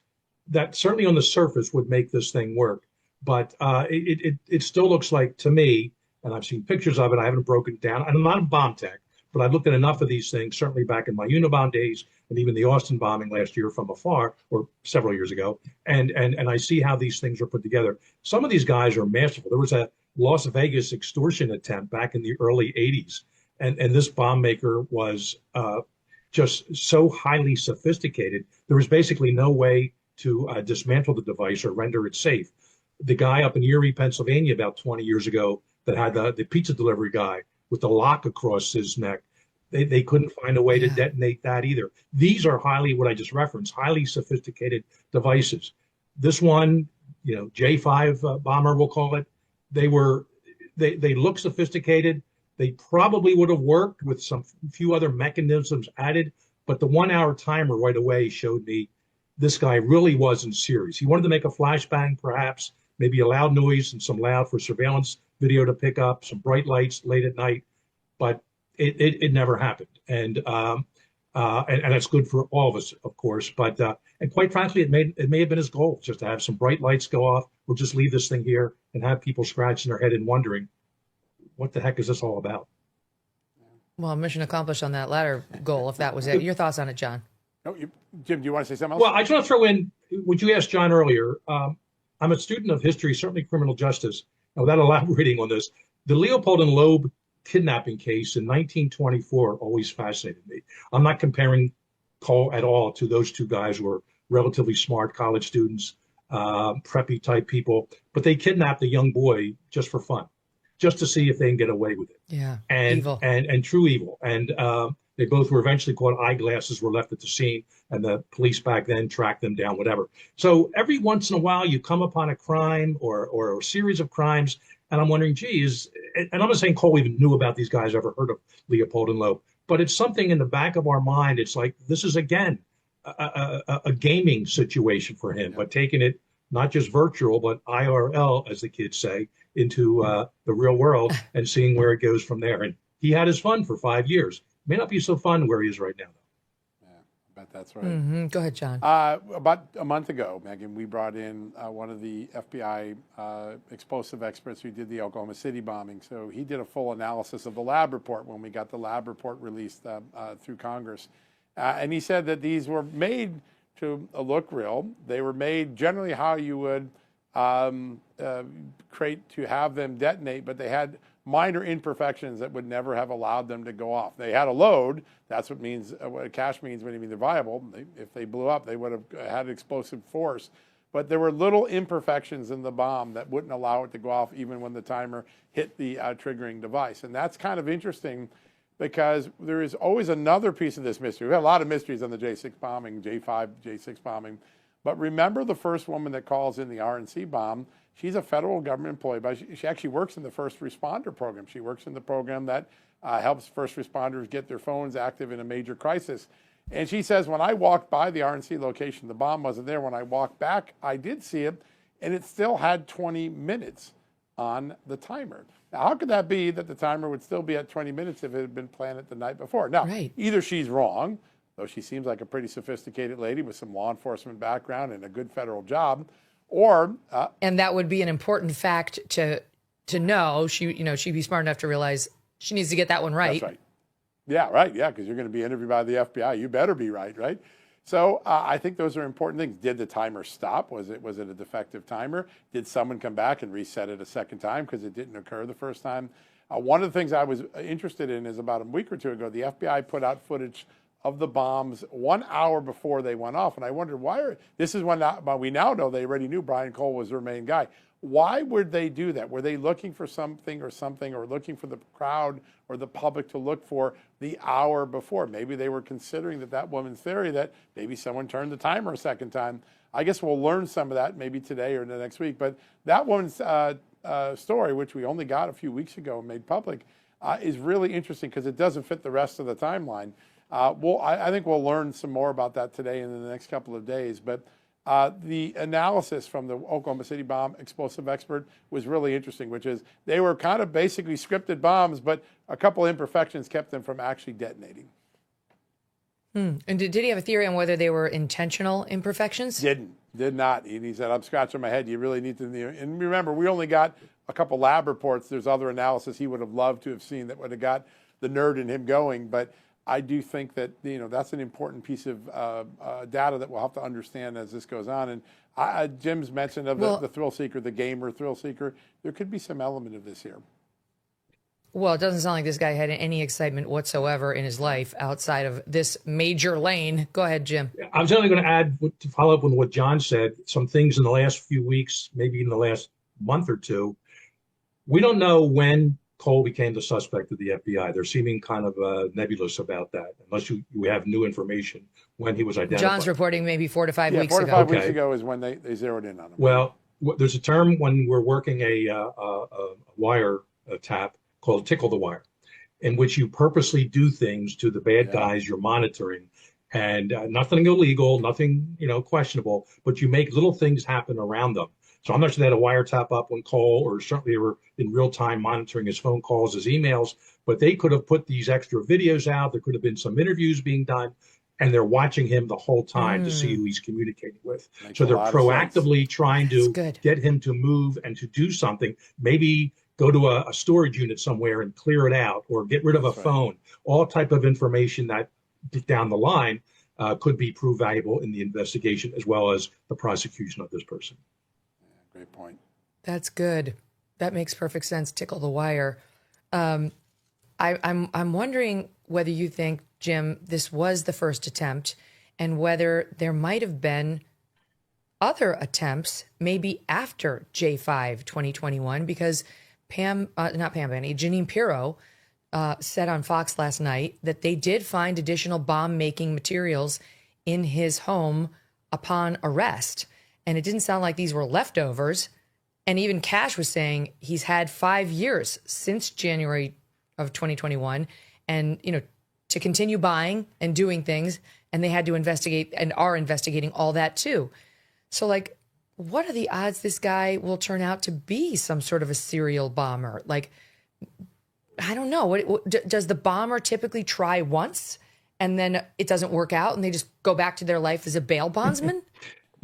that certainly on the surface would make this thing work. But it still looks like, to me, and I've seen pictures of it, I haven't broken it down. I'm not a bomb tech, but I've looked at enough of these things, certainly back in my Unabomb days and even the Austin bombing last year from afar, or several years ago, and I see how these things are put together. Some of these guys are masterful. There was a Las Vegas extortion attempt back in the early 80s, and this bomb maker was just so highly sophisticated. There was basically no way to dismantle the device or render it safe. The guy up in Erie, Pennsylvania, about 20 years ago, that had the pizza delivery guy with the lock across his neck, they couldn't find a way to detonate that either. These are what I just referenced, highly sophisticated devices. This one, J5 bomber, we'll call it, they look sophisticated. They probably would have worked with some few other mechanisms added, but the 1-hour timer right away showed me this guy really wasn't serious. He wanted to make a flashbang, perhaps, maybe a loud noise and some loud for surveillance video to pick up, some bright lights late at night, but it never happened. And that's good for all of us, of course. But and quite frankly, it may have been his goal, just to have some bright lights go off. We'll just leave this thing here and have people scratching their head and wondering, what the heck is this all about? Well, mission accomplished on that latter goal, if that was it. Your thoughts on it, John? No, Jim, do you want to say something else? Well, I just want to throw in what you asked John earlier. I'm a student of history, certainly criminal justice. And without elaborating on this, the Leopold and Loeb kidnapping case in 1924 always fascinated me. I'm not comparing Cole at all to those two guys who were relatively smart college students, preppy type people, but they kidnapped a young boy just for fun, just to see if they can get away with it. Yeah, and evil. And true evil. And they both were eventually caught. Eyeglasses were left at the scene, and the police back then tracked them down, whatever. So every once in a while, you come upon a crime or a series of crimes, and I'm wondering, geez, and I'm not saying Cole even knew about these guys, ever heard of Leopold and Loeb, but it's something in the back of our mind. It's like, this is, again, a gaming situation for him, but taking it not just virtual, but IRL, as the kids say, into the real world and seeing where it goes from there. And he had his fun for 5 years. May not be so fun where he is right now, though. Yeah, I bet that's right. Mm-hmm. Go ahead, John. About a month ago, Megyn, we brought in one of the FBI explosive experts who did the Oklahoma City bombing. So he did a full analysis of the lab report when we got the lab report released through Congress. And he said that these were made to look real. They were made generally how you would create to have them detonate, but they had minor imperfections that would never have allowed them to go off. They had a load. That's what means, what Kash means when you mean they're viable. If they blew up, they would have had explosive force. But there were little imperfections in the bomb that wouldn't allow it to go off even when the timer hit the triggering device. And that's kind of interesting because there is always another piece of this mystery. We have a lot of mysteries on the J6 bombing, J5, J6 bombing. But remember the first woman that calls in the RNC bomb, she's a federal government employee, but she actually works in the first responder program. She works in the program that helps first responders get their phones active in a major crisis. And she says, when I walked by the RNC location, the bomb wasn't there. When I walked back, I did see it, and it still had 20 minutes on the timer. Now, how could that be that the timer would still be at 20 minutes if it had been planted the night before? Now, either she's wrong, though she seems like a pretty sophisticated lady with some law enforcement background and a good federal job, or and that would be an important fact to know. She'd be smart enough to realize she needs to get that one right. That's right. Yeah, right. Yeah, because you're going to be interviewed by the FBI. You better be right, right? So I think those are important things. Did the timer stop? Was it a defective timer? Did someone come back and reset it a second time because it didn't occur the first time? One of the things I was interested in is about a week or two ago, the FBI put out footage of the bombs 1 hour before they went off. And I wondered this is when we now know they already knew Brian Cole was their main guy. Why would they do that? Were they looking for something or looking for the crowd or the public to look for the hour before? Maybe they were considering that woman's theory that maybe someone turned the timer a second time. I guess we'll learn some of that maybe today or the next week. But that woman's story, which we only got a few weeks ago and made public, is really interesting because it doesn't fit the rest of the timeline. I think we'll learn some more about that today and in the next couple of days. But the analysis from the Oklahoma City bomb explosive expert was really interesting, which is they were kind of basically scripted bombs, but a couple imperfections kept them from actually detonating. And did he have a theory on whether they were intentional imperfections? Did not. And he said, I'm scratching my head. You really need to. And remember, we only got a couple lab reports. There's other analysis he would have loved to have seen that would have got the nerd in him going. But I do think that, that's an important piece of data that we'll have to understand as this goes on. And Jim's mentioned of the thrill seeker, the gamer thrill seeker. There could be some element of this here. Well, it doesn't sound like this guy had any excitement whatsoever in his life outside of this major lane. Go ahead, Jim. I was only going to add, to follow up on what John said, some things in the last few weeks, maybe in the last month or two. We don't know when Cole became the suspect of the FBI. They're seeming kind of nebulous about that, unless you have new information when he was identified. John's reporting maybe 4 to 5 weeks ago. 4 to 5 weeks ago is when they zeroed in on him. Well, there's a term when we're working a wire tap called tickle the wire, in which you purposely do things to the bad guys you're monitoring, and nothing illegal, nothing questionable, but you make little things happen around them. So I'm not sure they had a wiretap up on Cole, or certainly they were in real time monitoring his phone calls, his emails, but they could have put these extra videos out. There could have been some interviews being done, and they're watching him the whole time to see who he's communicating with. So they're proactively trying to get him to move and to do something, maybe go to a storage unit somewhere and clear it out, or get rid of a phone, all type of information that down the line could be proved valuable in the investigation as well as the prosecution of this person. Great point. That's good. That makes perfect sense. Tickle the wire. I'm wondering whether you think, Jim, this was the first attempt, and whether there might have been other attempts maybe after J5 2021, because Jeanine Pirro said on Fox last night that they did find additional bomb-making materials in his home upon arrest. And it didn't sound like these were leftovers. And even Kash was saying he's had 5 years since January of 2021 and, to continue buying and doing things. And they had to investigate and are investigating all that too. So what are the odds this guy will turn out to be some sort of a serial bomber? I don't know. Does the bomber typically try once and then it doesn't work out and they just go back to their life as a bail bondsman?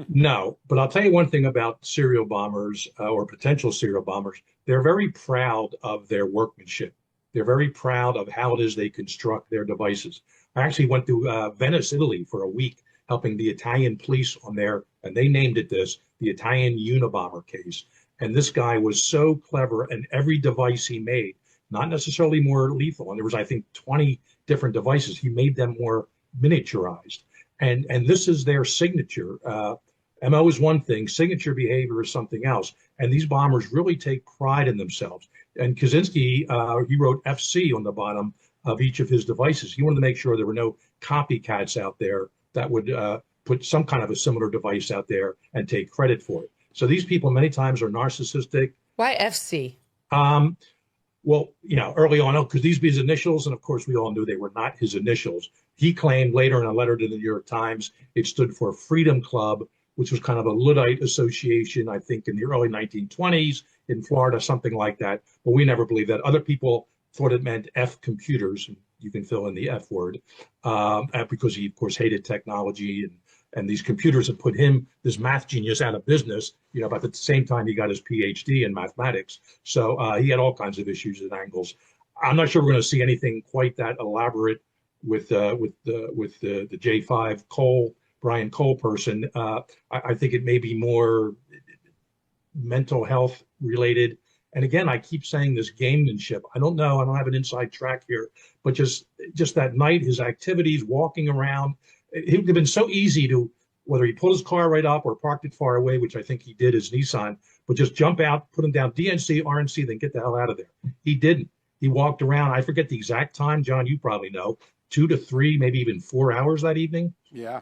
No, but I'll tell you one thing about serial bombers or potential serial bombers. They're very proud of their workmanship. They're very proud of how it is they construct their devices. I actually went to Venice, Italy for a week, helping the Italian police on their, and they named it the Italian Unabomber case. And this guy was so clever, and every device he made, not necessarily more lethal, and there was, I think, 20 different devices. He made them more miniaturized. And this is their signature. MO is one thing, signature behavior is something else. And these bombers really take pride in themselves. And Kaczynski, he wrote FC on the bottom of each of his devices. He wanted to make sure there were no copycats out there that would put some kind of a similar device out there and take credit for it. So these people many times are narcissistic. Why FC? Well, early on, because these be his initials, and of course we all knew they were not his initials. He claimed later in a letter to the New York Times, it stood for Freedom Club, which was kind of a Luddite association, I think in the early 1920s in Florida, something like that. But we never believed that. Other people thought it meant F computers. you can fill in the F word, because he, of course, hated technology, and these computers have put him, this math genius, out of business, but at the same time, he got his PhD in mathematics. So he had all kinds of issues and angles. I'm not sure we're going to see anything quite that elaborate with the J5 Brian Cole person. I think it may be more mental health related. And again, I keep saying this gamemanship. I don't know. I don't have an inside track here, but just that night, his activities, walking around, it would have been so easy to, whether he pulled his car right up or parked it far away, which I think he did, his Nissan, but just jump out, put him down, DNC, RNC, then get the hell out of there. He didn't. He walked around. I forget the exact time, John, you probably know, 2 to 3, maybe even 4 hours that evening. Yeah.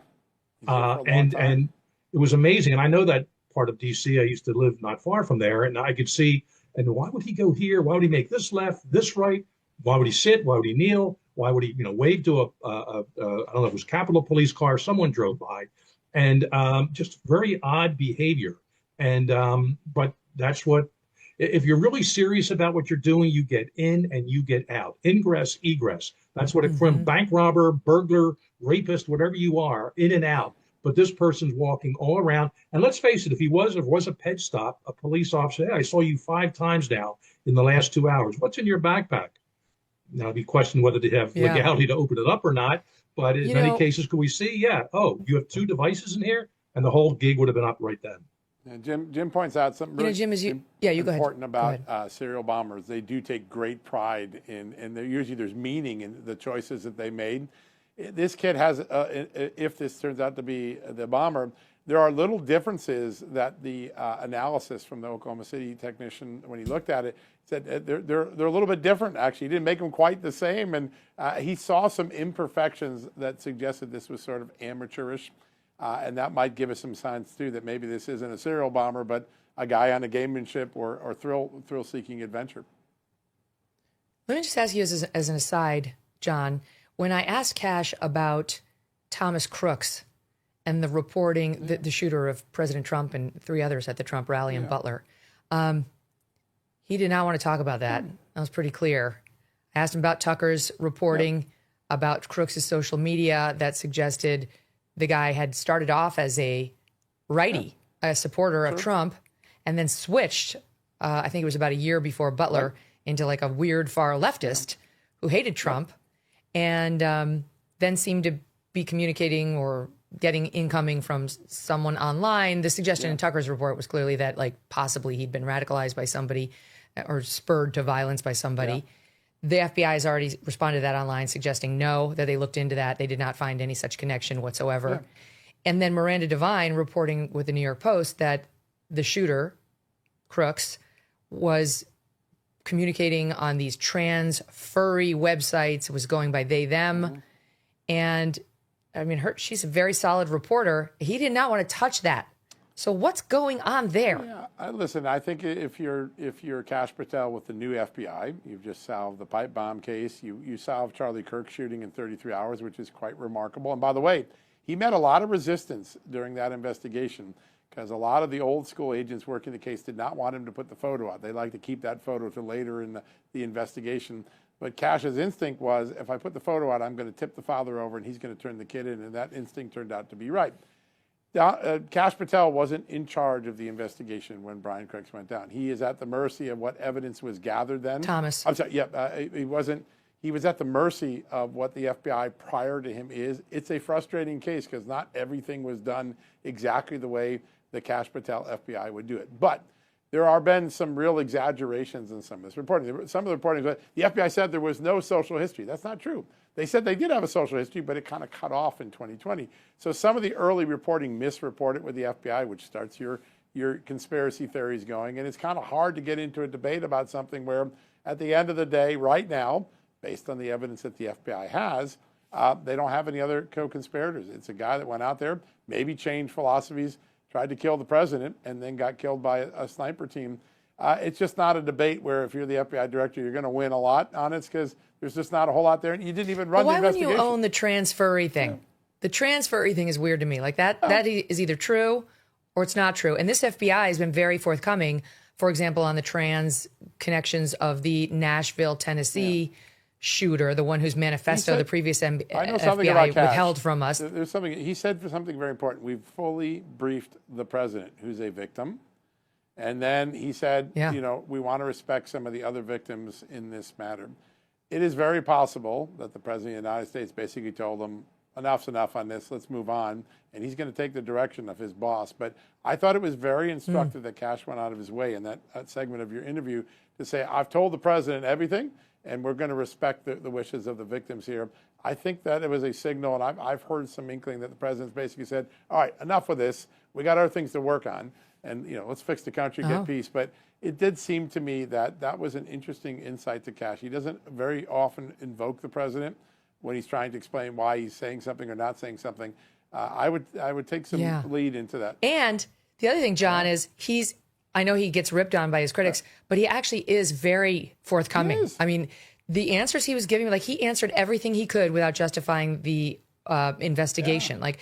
And it was amazing. And I know that part of DC. I used to live not far from there, and I could see, and why would he go here? Why would he make this left, this right? Why would he sit? Why would he kneel? Why would he, wave to I don't know, it was Capitol Police car, someone drove by, and just very odd behavior. And but that's what, if you're really serious about what you're doing, you get in and you get out. Ingress, egress. That's what from bank robber, burglar, rapist, whatever you are, in and out. But this person's walking all around. And let's face it, if it was a ped stop, a police officer, hey, I saw you 5 times now in the last 2 hours. What's in your backpack? Now, it'd be questioned whether they have legality to open it up or not. But in many cases, could we see, you have 2 devices in here? And the whole gig would have been up right then. And Jim points out something really important about serial bombers. They do take great pride in, and usually there's meaning in the choices that they made. This kid has, if this turns out to be the bomber, there are little differences that the analysis from the Oklahoma City technician, when he looked at it, said they're a little bit different, actually. He didn't make them quite the same, and he saw some imperfections that suggested this was sort of amateurish, and that might give us some signs, too, that maybe this isn't a serial bomber, but a guy on a gamemanship or thrill-seeking adventure. Let me just ask you as an aside, John, when I asked Kash about Thomas Crooks and the reporting, the shooter of President Trump and 3 others at the Trump rally in Butler, he did not want to talk about that. That was pretty clear. I asked him about Tucker's reporting about Crooks' social media that suggested the guy had started off as a righty, a supporter of Trump, and then switched, I think it was about a year before Butler, into like a weird far leftist who hated Trump, and then seemed to be communicating or getting incoming from someone online. The suggestion in Tucker's report was clearly that like possibly he'd been radicalized by somebody or spurred to violence by somebody. The FBI has already responded to that online, suggesting no, that they looked into that. They did not find any such connection whatsoever. And then Miranda Devine reporting with the New York Post that the shooter, Crooks, was communicating on these trans furry websites, was going by they, them. And I mean, she's a very solid reporter. He did not want to touch that. So what's going on there? Listen, I think if you're Kash Patel with the new FBI, you've just solved the pipe bomb case. You solved Charlie Kirk shooting in 33 hours, which is quite remarkable. And by the way, he met a lot of resistance during that investigation because a lot of the old school agents working the case did not want him to put the photo out. They like to keep that photo to later in the investigation. But Kash's instinct was, if I put the photo out, I'm going to tip the father over and he's going to turn the kid in. And that instinct turned out to be right. Kash Patel wasn't in charge of the investigation when Brian Crooks went down. He is at the mercy of what evidence was gathered then. Thomas. I'm sorry, he wasn't. He was at the mercy of what the FBI prior to him is. It's a frustrating case because not everything was done exactly the way the Kash Patel FBI would do it. But there have been some real exaggerations in some of this reporting. Some of the reporting, the FBI said there was no social history. That's not true. They said they did have a social history, but it kind of cut off in 2020. So some of the early reporting misreported with the FBI, which starts your conspiracy theories going. And it's kind of hard to get into a debate about something where, at the end of the day, right now, based on the evidence that the FBI has, they don't have any other co-conspirators. It's a guy that went out there, maybe changed philosophies, tried to kill the president, and then got killed by a sniper team. It's just not a debate where if you're the FBI director, you're going to win a lot on it because there's just not a whole lot there. And you didn't even run the investigation. Why wouldn't you own the trans furry thing? The trans furry thing is weird to me. Like that is either true or it's not true. And this FBI has been very forthcoming, for example, on the trans connections of the Nashville, Tennessee shooter, the one whose manifesto the previous I know something FBI about Kash. withheld from us. There's something he said for something very important. We've fully briefed the president, who's a victim, and then he said, you know, we want to respect some of the other victims in this matter. It is very possible that the president of the United States basically told them, enough's enough on this, let's move on, and he's going to take the direction of his boss. But I thought it was very instructive that Kash went out of his way in that segment of your interview to say, I've told the president everything, and we're going to respect the wishes of the victims here. I think that it was a signal, and I've heard some inkling that the president's basically said, all right, enough of this. We got other things to work on, and you know, let's fix the country, get peace. But it did seem to me that that was an interesting insight to Kash. He doesn't very often invoke the president when he's trying to explain why he's saying something or not saying something. I would take some lead into that. And the other thing, John, is I know he gets ripped on by his critics, but he actually is very forthcoming. I mean, the answers he was giving, like he answered everything he could without justifying the investigation. Like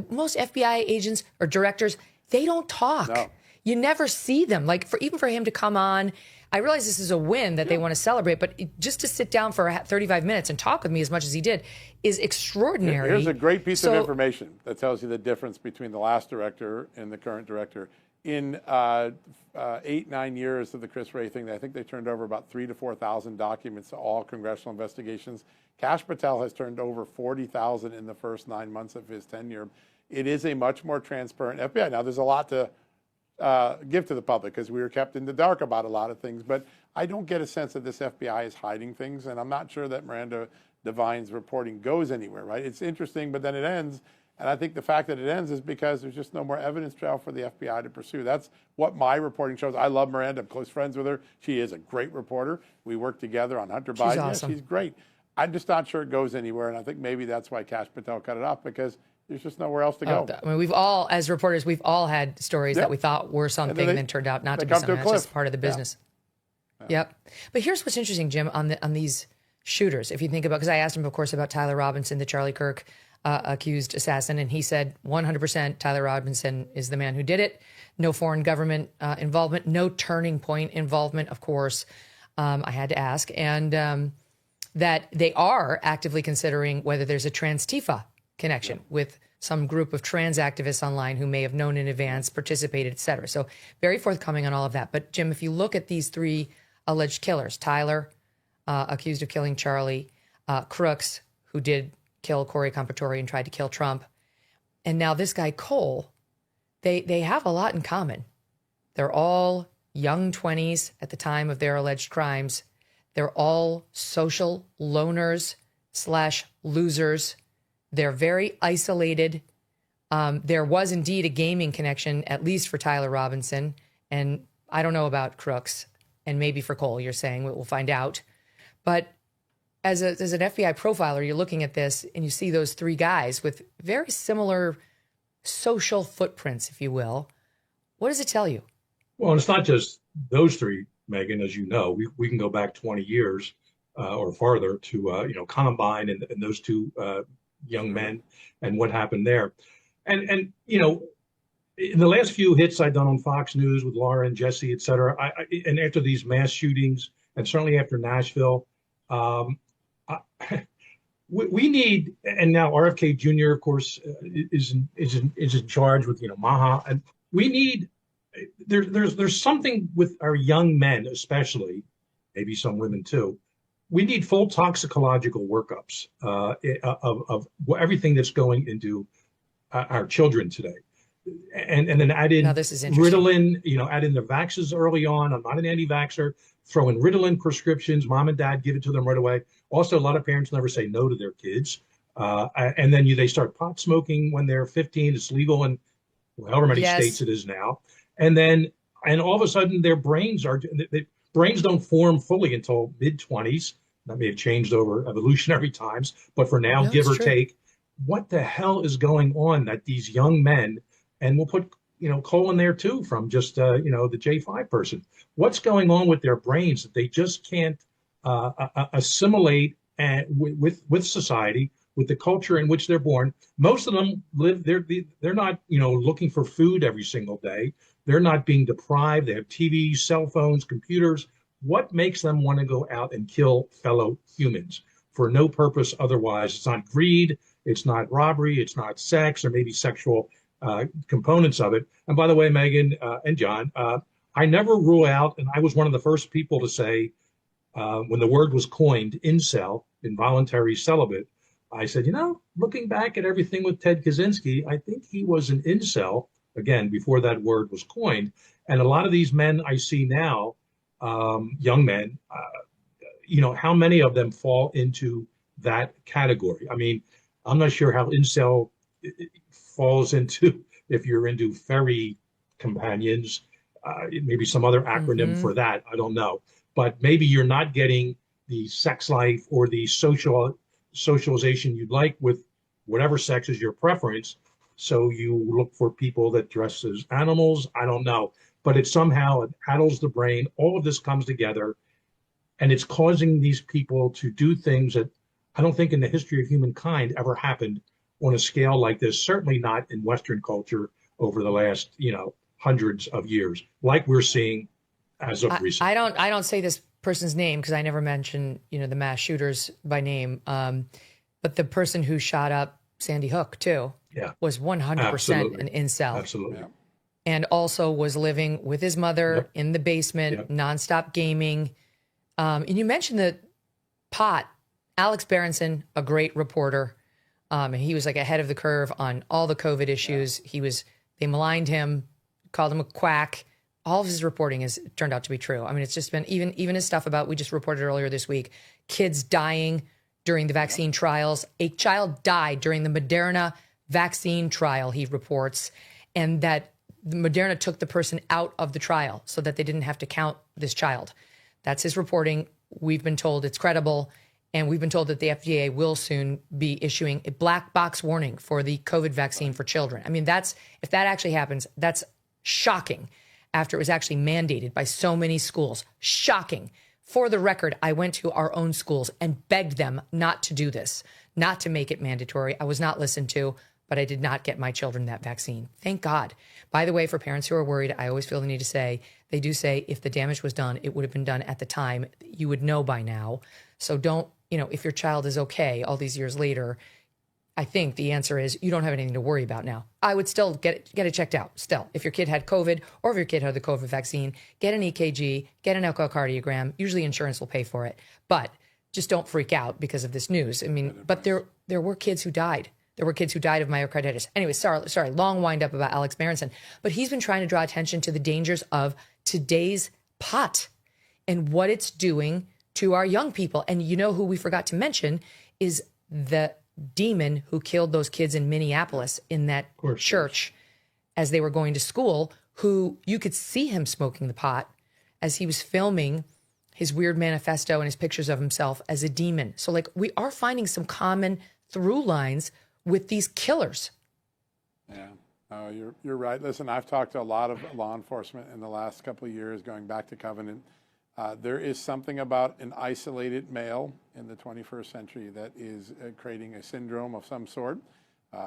most FBI agents or directors, they don't talk. No. You never see them. Like even for him to come on, I realize this is a win that they want to celebrate, but just to sit down for 35 minutes and talk with me as much as he did is extraordinary. Here's a great piece of information that tells you the difference between the last director and the current director. In 8-9 years of the Chris Wray thing, I think they turned over about 3,000 to 4,000 documents to all congressional investigations. Kash Patel has turned over 40,000 in the first 9 months of his tenure. It is a much more transparent FBI. Now, there's a lot to give to the public because we were kept in the dark about a lot of things, but I don't get a sense that this FBI is hiding things, and I'm not sure that Miranda Devine's reporting goes anywhere, right? It's interesting, but then it ends. And I think the fact that it ends is because there's just no more evidence trail for the FBI to pursue. That's what my reporting shows. I love Miranda. I'm close friends with her. She is a great reporter. We work together on Hunter Biden. Awesome. Yeah, she's great. I'm just not sure it goes anywhere. And I think maybe that's why Kash Patel cut it off, because there's just nowhere else to go. I mean, we've all, as reporters, we've all had stories that we thought were something and then turned out not to be something. That's just part of the business. Yep. But here's what's interesting, Jim, on these shooters. If you think about, because I asked him, of course, about Tyler Robinson, the Charlie Kirk accused assassin, and he said 100% Tyler Robinson is the man who did it. No foreign government involvement, no turning point involvement, of course. I had to ask. And that they are actively considering whether there's a Transtifa connection with some group of trans activists online who may have known in advance, participated, et cetera. So very forthcoming on all of that. But Jim, if you look at these three alleged killers, Tyler, accused of killing Charlie, Crooks, who did kill Corey Compatore and tried to kill Trump, and now this guy Cole, they have a lot in common. They're all young 20s at the time of their alleged crimes. They're all social loners / losers. They're very isolated. There was indeed a gaming connection, at least for Tyler Robinson, and I don't know about Crooks, and maybe for Cole, you're saying. We'll find out. But as an FBI profiler, you're looking at this and you see those three guys with very similar social footprints, if you will. What does it tell you? Well, it's not just those three, Megyn. As you know, we can go back 20 years or farther to Columbine and those two young men and what happened there. And in the last few hits I've done on Fox News with Laura and Jesse, et cetera, and after these mass shootings, and certainly after Nashville, we need, and now RFK Jr., of course, is in charge with Maha, and we need. There's something with our young men, especially, maybe some women too. We need full toxicological workups of everything that's going into our children today, and then add in Ritalin. Add in the vaxes early on. I'm not an anti-vaxxer. Throw in Ritalin prescriptions. Mom and dad give it to them right away. Also, a lot of parents never say no to their kids, and then they start pot smoking when they're 15. It's legal in however many states it is now, and all of a sudden their brains don't form fully until mid-20s. That may have changed over evolutionary times, but for now, give or take, what the hell is going on that these young men, and we'll put Cole in there too, from just the J5 person. What's going on with their brains that they just can't assimilate with society, with the culture in which they're born? Most of them live. They're not looking for food every single day. They're not being deprived. They have TVs, cell phones, computers. What makes them want to go out and kill fellow humans? for no purpose otherwise. It's not greed, it's not robbery, it's not sex, or maybe sexual components of it. And by the way, Megyn and John, I never rule out, and I was one of the first people to say, when the word was coined, incel, involuntary celibate, I said, looking back at everything with Ted Kaczynski, I think he was an incel, again, before that word was coined. And a lot of these men I see now, young men, how many of them fall into that category? I mean, I'm not sure how incel falls into, if you're into furry companions, maybe some other acronym for that, I don't know. But maybe you're not getting the sex life or the socialization you'd like with whatever sex is your preference. So you look for people that dress as animals. I don't know. But it addles the brain. All of this comes together, and it's causing these people to do things that I don't think in the history of humankind ever happened on a scale like this, certainly not in Western culture over the last, hundreds of years, like we're seeing as of recent. I don't say this person's name because I never mention, the mass shooters by name. But the person who shot up Sandy Hook too was 100% an incel. Absolutely. Yeah. And also was living with his mother in the basement, nonstop gaming. And you mentioned the pot. Alex Berenson, a great reporter. And he was like ahead of the curve on all the COVID issues. They maligned him, called him a quack. All of his reporting has turned out to be true. I mean, it's just been even his stuff about, we just reported earlier this week, kids dying during the vaccine trials. A child died during the Moderna vaccine trial, he reports, and that Moderna took the person out of the trial so that they didn't have to count this child. That's his reporting. We've been told it's credible, and we've been told that the FDA will soon be issuing a black box warning for the COVID vaccine for children. I mean, if that actually happens, that's shocking. After it was actually mandated by so many schools. Shocking. For the record, I went to our own schools and begged them not to do this, not to make it mandatory. I was not listened to, but I did not get my children that vaccine. Thank God. By the way, for parents who are worried, I always feel the need to say, they do say if the damage was done, it would have been done at the time. You would know by now. So don't, if your child is okay all these years later, I think the answer is you don't have anything to worry about now. I would still get it checked out. Still, if your kid had COVID or if your kid had the COVID vaccine, get an EKG, get an echocardiogram. Usually insurance will pay for it. But just don't freak out because of this news. I mean, but there were kids who died. There were kids who died of myocarditis. Anyway, sorry, long wind up about Alex Berenson. But he's been trying to draw attention to the dangers of today's pot and what it's doing to our young people. And who we forgot to mention is the demon who killed those kids in Minneapolis in that church as they were going to school, who you could see him smoking the pot as he was filming his weird manifesto and his pictures of himself as a demon. So we are finding some common through lines with these killers. Yeah, you're right. Listen, I've talked to a lot of law enforcement in the last couple of years, going back to Covenant. There is something about an isolated male in the 21st century that is creating a syndrome of some sort,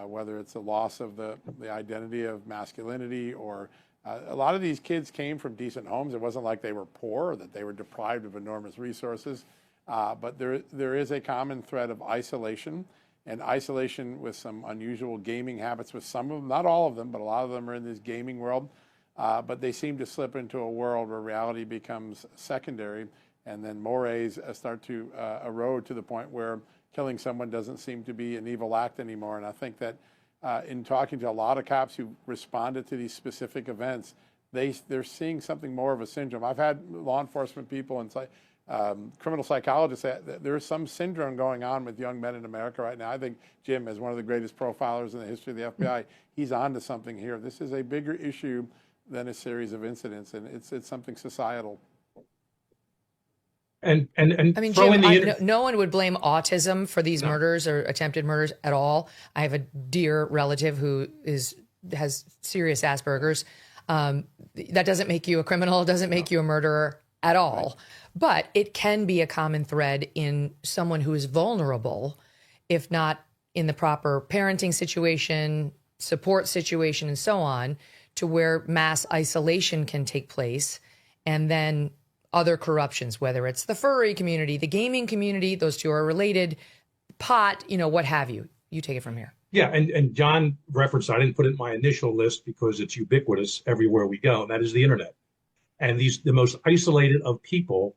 whether it's a loss of the identity of masculinity or a lot of these kids came from decent homes. It wasn't like they were poor or that they were deprived of enormous resources, but there is a common thread of isolation, and isolation with some unusual gaming habits with some of them, not all of them, but a lot of them are in this gaming world. But they seem to slip into a world where reality becomes secondary, and then mores start to erode to the point where killing someone doesn't seem to be an evil act anymore. And I think that in talking to a lot of cops who responded to these specific events, they're seeing something more of a syndrome. I've had law enforcement people and criminal psychologists say that there's some syndrome going on with young men in America right now. I think Jim, as one of the greatest profilers in the history of the FBI, he's on to something here. This is a bigger issue than a series of incidents, and it's something societal. And I mean, Jim, no one would blame autism for these murders or attempted murders at all. I have a dear relative who has serious Asperger's. That doesn't make you a criminal, doesn't make you a murderer at all. Right. But it can be a common thread in someone who is vulnerable, if not in the proper parenting situation, support situation, and so on, to where mass isolation can take place. And then other corruptions, whether it's the furry community, the gaming community, those two are related, pot, what have you. You take it from here. Yeah, and John referenced, I didn't put it in my initial list because it's ubiquitous everywhere we go, and that is the internet. And the most isolated of people,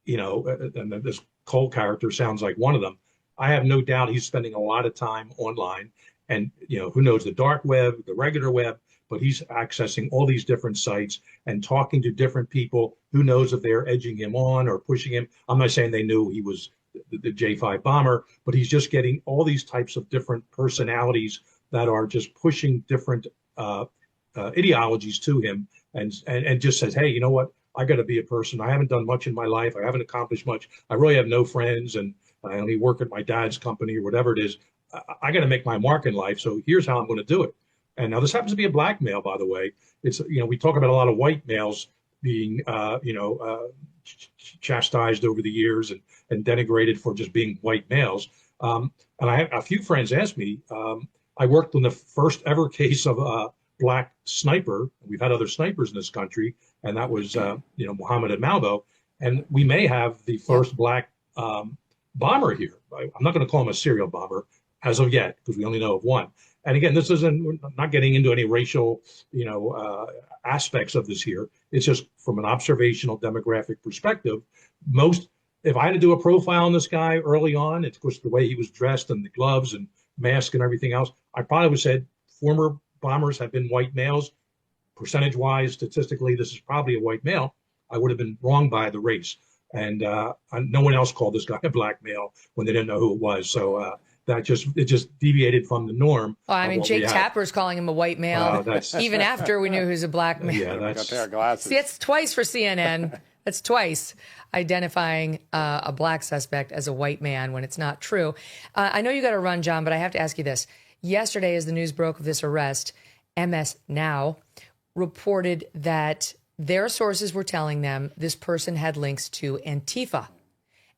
and this Cole character sounds like one of them. I have no doubt he's spending a lot of time online, and who knows the dark web, the regular web, but he's accessing all these different sites and talking to different people. Who knows if they're edging him on or pushing him? I'm not saying they knew he was the J5 bomber, but he's just getting all these types of different personalities that are just pushing different ideologies to him, and just says, hey, you know what? I got to be a person. I haven't done much in my life. I haven't accomplished much. I really have no friends, and I only work at my dad's company or whatever it is. I got to make my mark in life. So here's how I'm going to do it. And now this happens to be a black male, by the way. It's, we talk about a lot of white males being, chastised over the years and denigrated for just being white males. And I have a few friends ask me, I worked on the first ever case of a black sniper. We've had other snipers in this country, and that was, Muhammad at Malbo. And we may have the first black bomber here. I'm not going to call him a serial bomber as of yet, because we only know of one. And again, we're not getting into any racial, aspects of this here. It's just from an observational demographic perspective. If I had to do a profile on this guy early on, it's because the way he was dressed and the gloves and mask and everything else, I probably would have said former bombers have been white males. Percentage-wise, statistically, this is probably a white male. I would have been wrong by the race. And no one else called this guy a black male when they didn't know who it was. So it just deviated from the norm. Well, I mean, Jake Tapper's calling him a white male, even after we knew he was a black male. Yeah, that's a pair of glasses. See, that's twice for CNN. That's twice identifying a black suspect as a white man when it's not true. I know you got to run, John, but I have to ask you this. Yesterday, as the news broke of this arrest, MS Now reported that their sources were telling them this person had links to Antifa.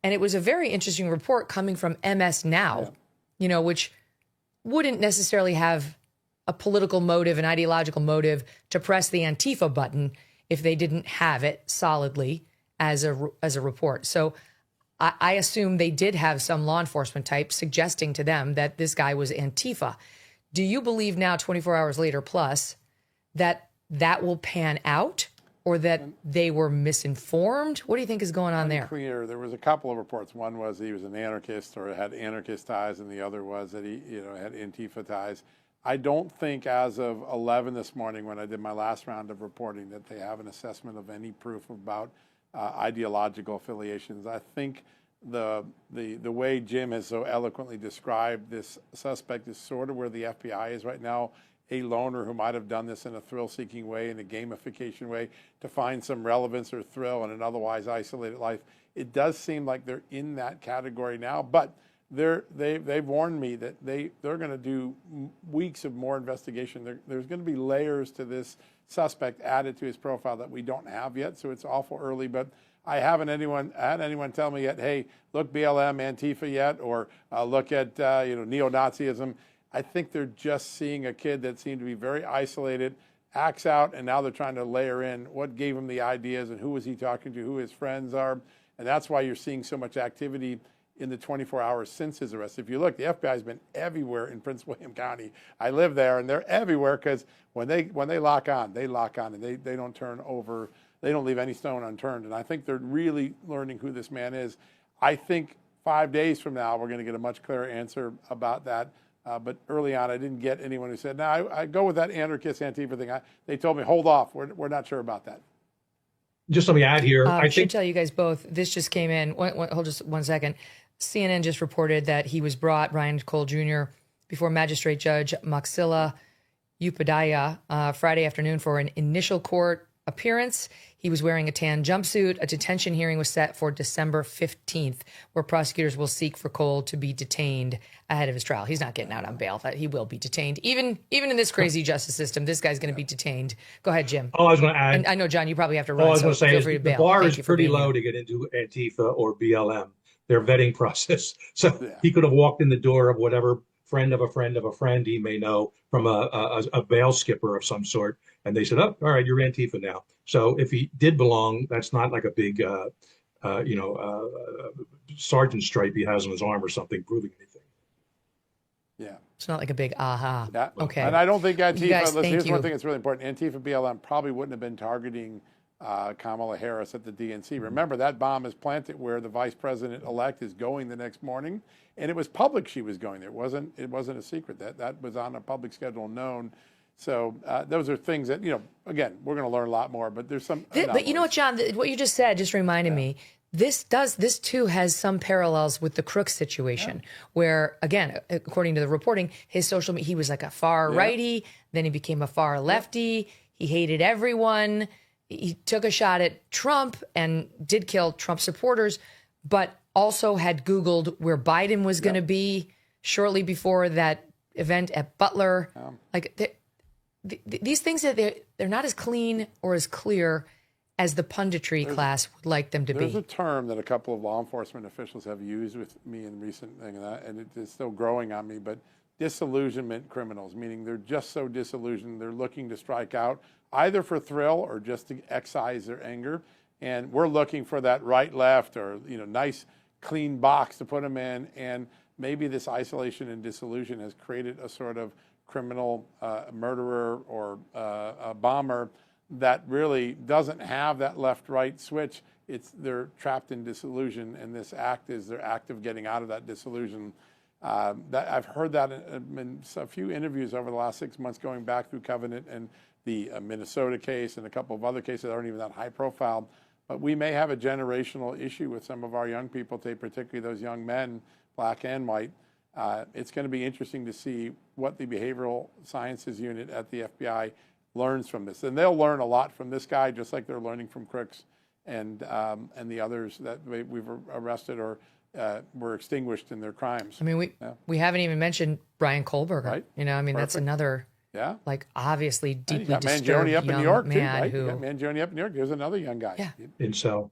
And it was a very interesting report coming from MS Now, which wouldn't necessarily have a political motive, an ideological motive to press the Antifa button if they didn't have it solidly as a report. So I assume they did have some law enforcement type suggesting to them that this guy was Antifa. Do you believe now, 24 hours later plus, that will pan out, or that they were misinformed? What do you think is going on there? Unclear. There was a couple of reports. One was he was an anarchist or had anarchist ties, and the other was that he had Antifa ties. I don't think as of 11 this morning, when I did my last round of reporting, that they have an assessment of any proof about ideological affiliations. I think the way Jim has so eloquently described this suspect is sort of where the FBI is right now, a loner who might have done this in a thrill-seeking way, in a gamification way, to find some relevance or thrill in an otherwise isolated life. It does seem like they're in that category now, but they've warned me that they're going to do weeks of more investigation. There's going to be layers to this suspect added to his profile that we don't have yet, so it's awful early. But I haven't had anyone tell me yet, hey, look BLM, Antifa yet, or look at neo-Nazism. I think they're just seeing a kid that seemed to be very isolated, acts out, and now they're trying to layer in what gave him the ideas and who was he talking to, who his friends are. And that's why you're seeing so much activity in the 24 hours since his arrest. If you look, the FBI has been everywhere in Prince William County. I live there, and they're everywhere because when they lock on, and they don't turn over. They don't leave any stone unturned. And I think they're really learning who this man is. I think 5 days from now, we're going to get a much clearer answer about that. But early on, I didn't get anyone who said, no, I go with that anarchist Antifa thing. They told me, hold off. We're not sure about that. Just let me add here. I should tell you guys both, this just came in. Hold just 1 second. CNN just reported that he was brought, Brian Cole Jr., before Magistrate Judge Maxilla Upadhyaya Friday afternoon for an initial court appearance. He was wearing a tan jumpsuit. A detention hearing was set for December 15th, where prosecutors will seek for Cole to be detained ahead of his trial. He's not getting out on bail. He will be detained. Even in this crazy justice system, this guy's going to be detained. Go ahead, Jim. Oh, I was going to add. And I know, John, you probably have to run. All I was going to say is the bar is pretty low here to get into Antifa or BLM. Their vetting process. So he could have walked in the door of whatever friend of a friend of a friend he may know from a bail skipper of some sort. And they said, oh, all right, you're Antifa now. So if he did belong, that's not like a big, sergeant stripe he has on his arm or something proving anything. Yeah. It's not like a big aha. Yeah. Okay. And I don't think Antifa, guys, listen, here's thank one you. thing that's really important. Antifa BLM probably wouldn't have been targeting Kamala Harris at the DNC. Remember, that bomb is planted where the vice president-elect is going the next morning, and it was public she was going there. It wasn't a secret. That was on a public schedule known. So those are things that, again, we're going to learn a lot more, but there's some But you know what, John, what you just said just reminded me. This too has some parallels with the Crooks situation, where, again, according to the reporting, his social media, he was like a far righty, then he became a far lefty. He hated everyone. He took a shot at Trump and did kill Trump supporters, but also had Googled where Biden was going to be shortly before that event at Butler. Like these things, they're not as clean or as clear as the punditry class would like them to be. There's a term that a couple of law enforcement officials have used with me in recent thing, and it is still growing on me, but disillusionment criminals, meaning they're just so disillusioned, they're looking to strike out either for thrill or just to excise their anger. And we're looking for that right, left, or nice, clean box to put them in. And maybe this isolation and disillusion has created a sort of criminal murderer or a bomber that really doesn't have that left-right switch. They're trapped in disillusion, and this act is their act of getting out of that disillusion. I've heard that in a few interviews over the last 6 months, going back through Covenant and the Minnesota case and a couple of other cases that aren't even that high profile. But we may have a generational issue with some of our young people, particularly those young men, black and white. It's going to be interesting to see what the behavioral sciences unit at the FBI learns from this. And they'll learn a lot from this guy, just like they're learning from Crooks and the others that we've arrested or were extinguished in their crimes. I mean, we haven't even mentioned Brian Kohlberger. Right. That's another, like, obviously deeply disturbed Mangione up in New young York, man too, right? who, You got Mangione up in New York. There's another young guy. Yeah. Incel.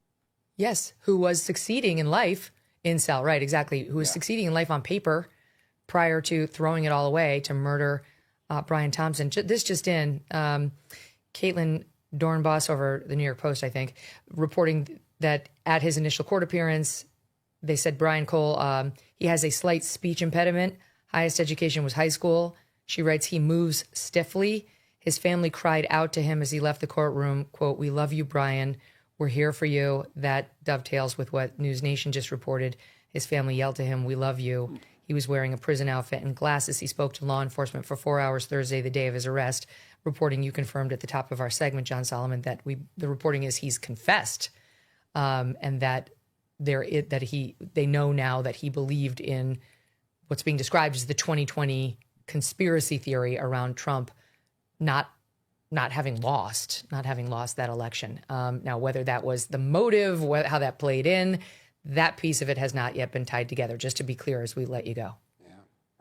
Yes, who was succeeding in life, incel, right, exactly, who was succeeding in life on paper prior to throwing it all away to murder Brian Thompson. This just in, Caitlin Dornbos over the New York Post, I think, reporting that at his initial court appearance, they said Brian Cole, he has a slight speech impediment. Highest education was high school. She writes, he moves stiffly. His family cried out to him as he left the courtroom, quote, "We love you, Brian. We're here for you." That dovetails with what News Nation just reported. His family yelled to him, "We love you." He was wearing a prison outfit and glasses. He spoke to law enforcement for 4 hours Thursday, the day of his arrest. Reporting you confirmed at the top of our segment, John Solomon, that the reporting is he's confessed, and that they know now that he believed in what's being described as the 2020 conspiracy theory around Trump not having lost that election. Now, whether that was the motive, how that played in, that piece of it has not yet been tied together, just to be clear as we let you go. Yeah,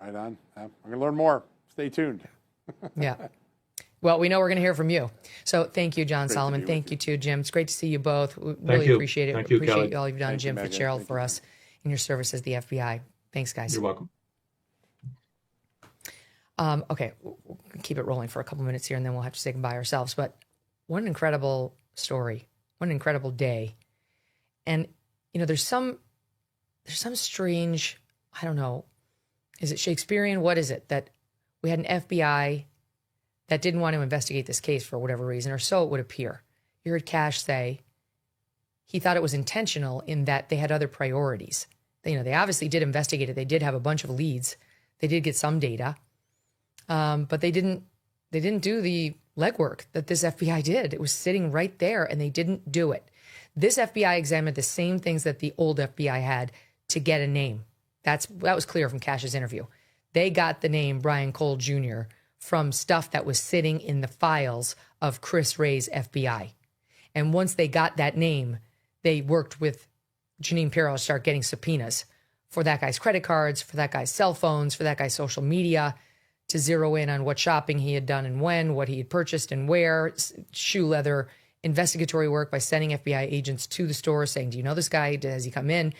right on. We're going to learn more. Stay tuned. Yeah. Well, we know we're going to hear from you. So thank you, John Solomon. Thank you too, Jim. It's great to see you both. We really appreciate it. Thank you, appreciate Kelly. all you've done, Thank you, Jim Megyn. Fitzgerald, Thank for you, us in your service as the FBI. Thanks, guys. You're welcome. Okay, we'll keep it rolling for a couple minutes here, and then we'll have to say goodbye ourselves. But what an incredible story. What an incredible day. And, there's some strange, I don't know, is it Shakespearean? What is it? That we had an FBI that didn't want to investigate this case for whatever reason, or so it would appear. You heard Kash say he thought it was intentional in that they had other priorities. They obviously did investigate it. They did have a bunch of leads. They did get some data. But they didn't do the legwork that this FBI did. It was sitting right there, and they didn't do it. This FBI examined the same things that the old FBI had to get a name. That was clear from Kash's interview. They got the name Brian Cole Jr. from stuff that was sitting in the files of Chris Wray's FBI. And once they got that name, they worked with Jeanine Pirro to start getting subpoenas for that guy's credit cards, for that guy's cell phones, for that guy's social media, to zero in on what shopping he had done and when, what he had purchased and where, shoe leather, investigatory work by sending FBI agents to the store saying, do you know this guy? Has he come in?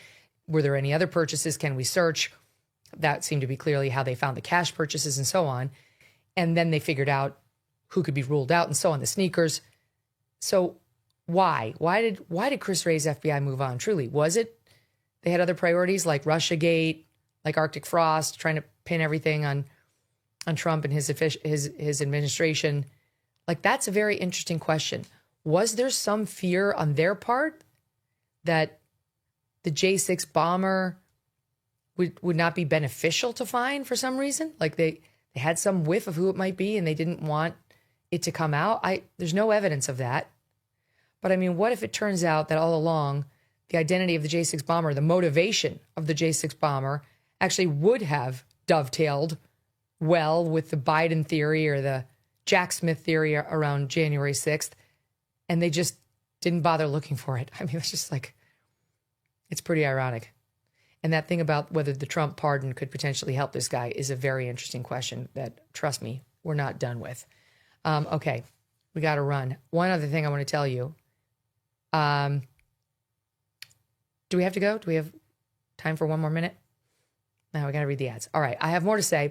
Were there any other purchases? Can we search? That seemed to be clearly how they found the cash purchases and so on. And then they figured out who could be ruled out and so on, the sneakers. So why? Why did Chris Wray's FBI move on? Truly, was it they had other priorities like Russiagate, like Arctic Frost, trying to pin everything on Trump and his administration? Like, that's a very interesting question. Was there some fear on their part that the J6 bomber would not be beneficial to find for some reason? Like they had some whiff of who it might be and they didn't want it to come out. There's no evidence of that. But I mean, what if it turns out that all along the identity of the J6 bomber, the motivation of the J6 bomber actually would have dovetailed well with the Biden theory or the Jack Smith theory around January 6th, and they just didn't bother looking for it? I mean, it's just like, it's pretty ironic. And that thing about whether the Trump pardon could potentially help this guy is a very interesting question that, trust me, we're not done with. Okay, we got to run. One other thing I want to tell you. Do we have to go? Do we have time for one more minute? No, we got to read the ads. All right, I have more to say.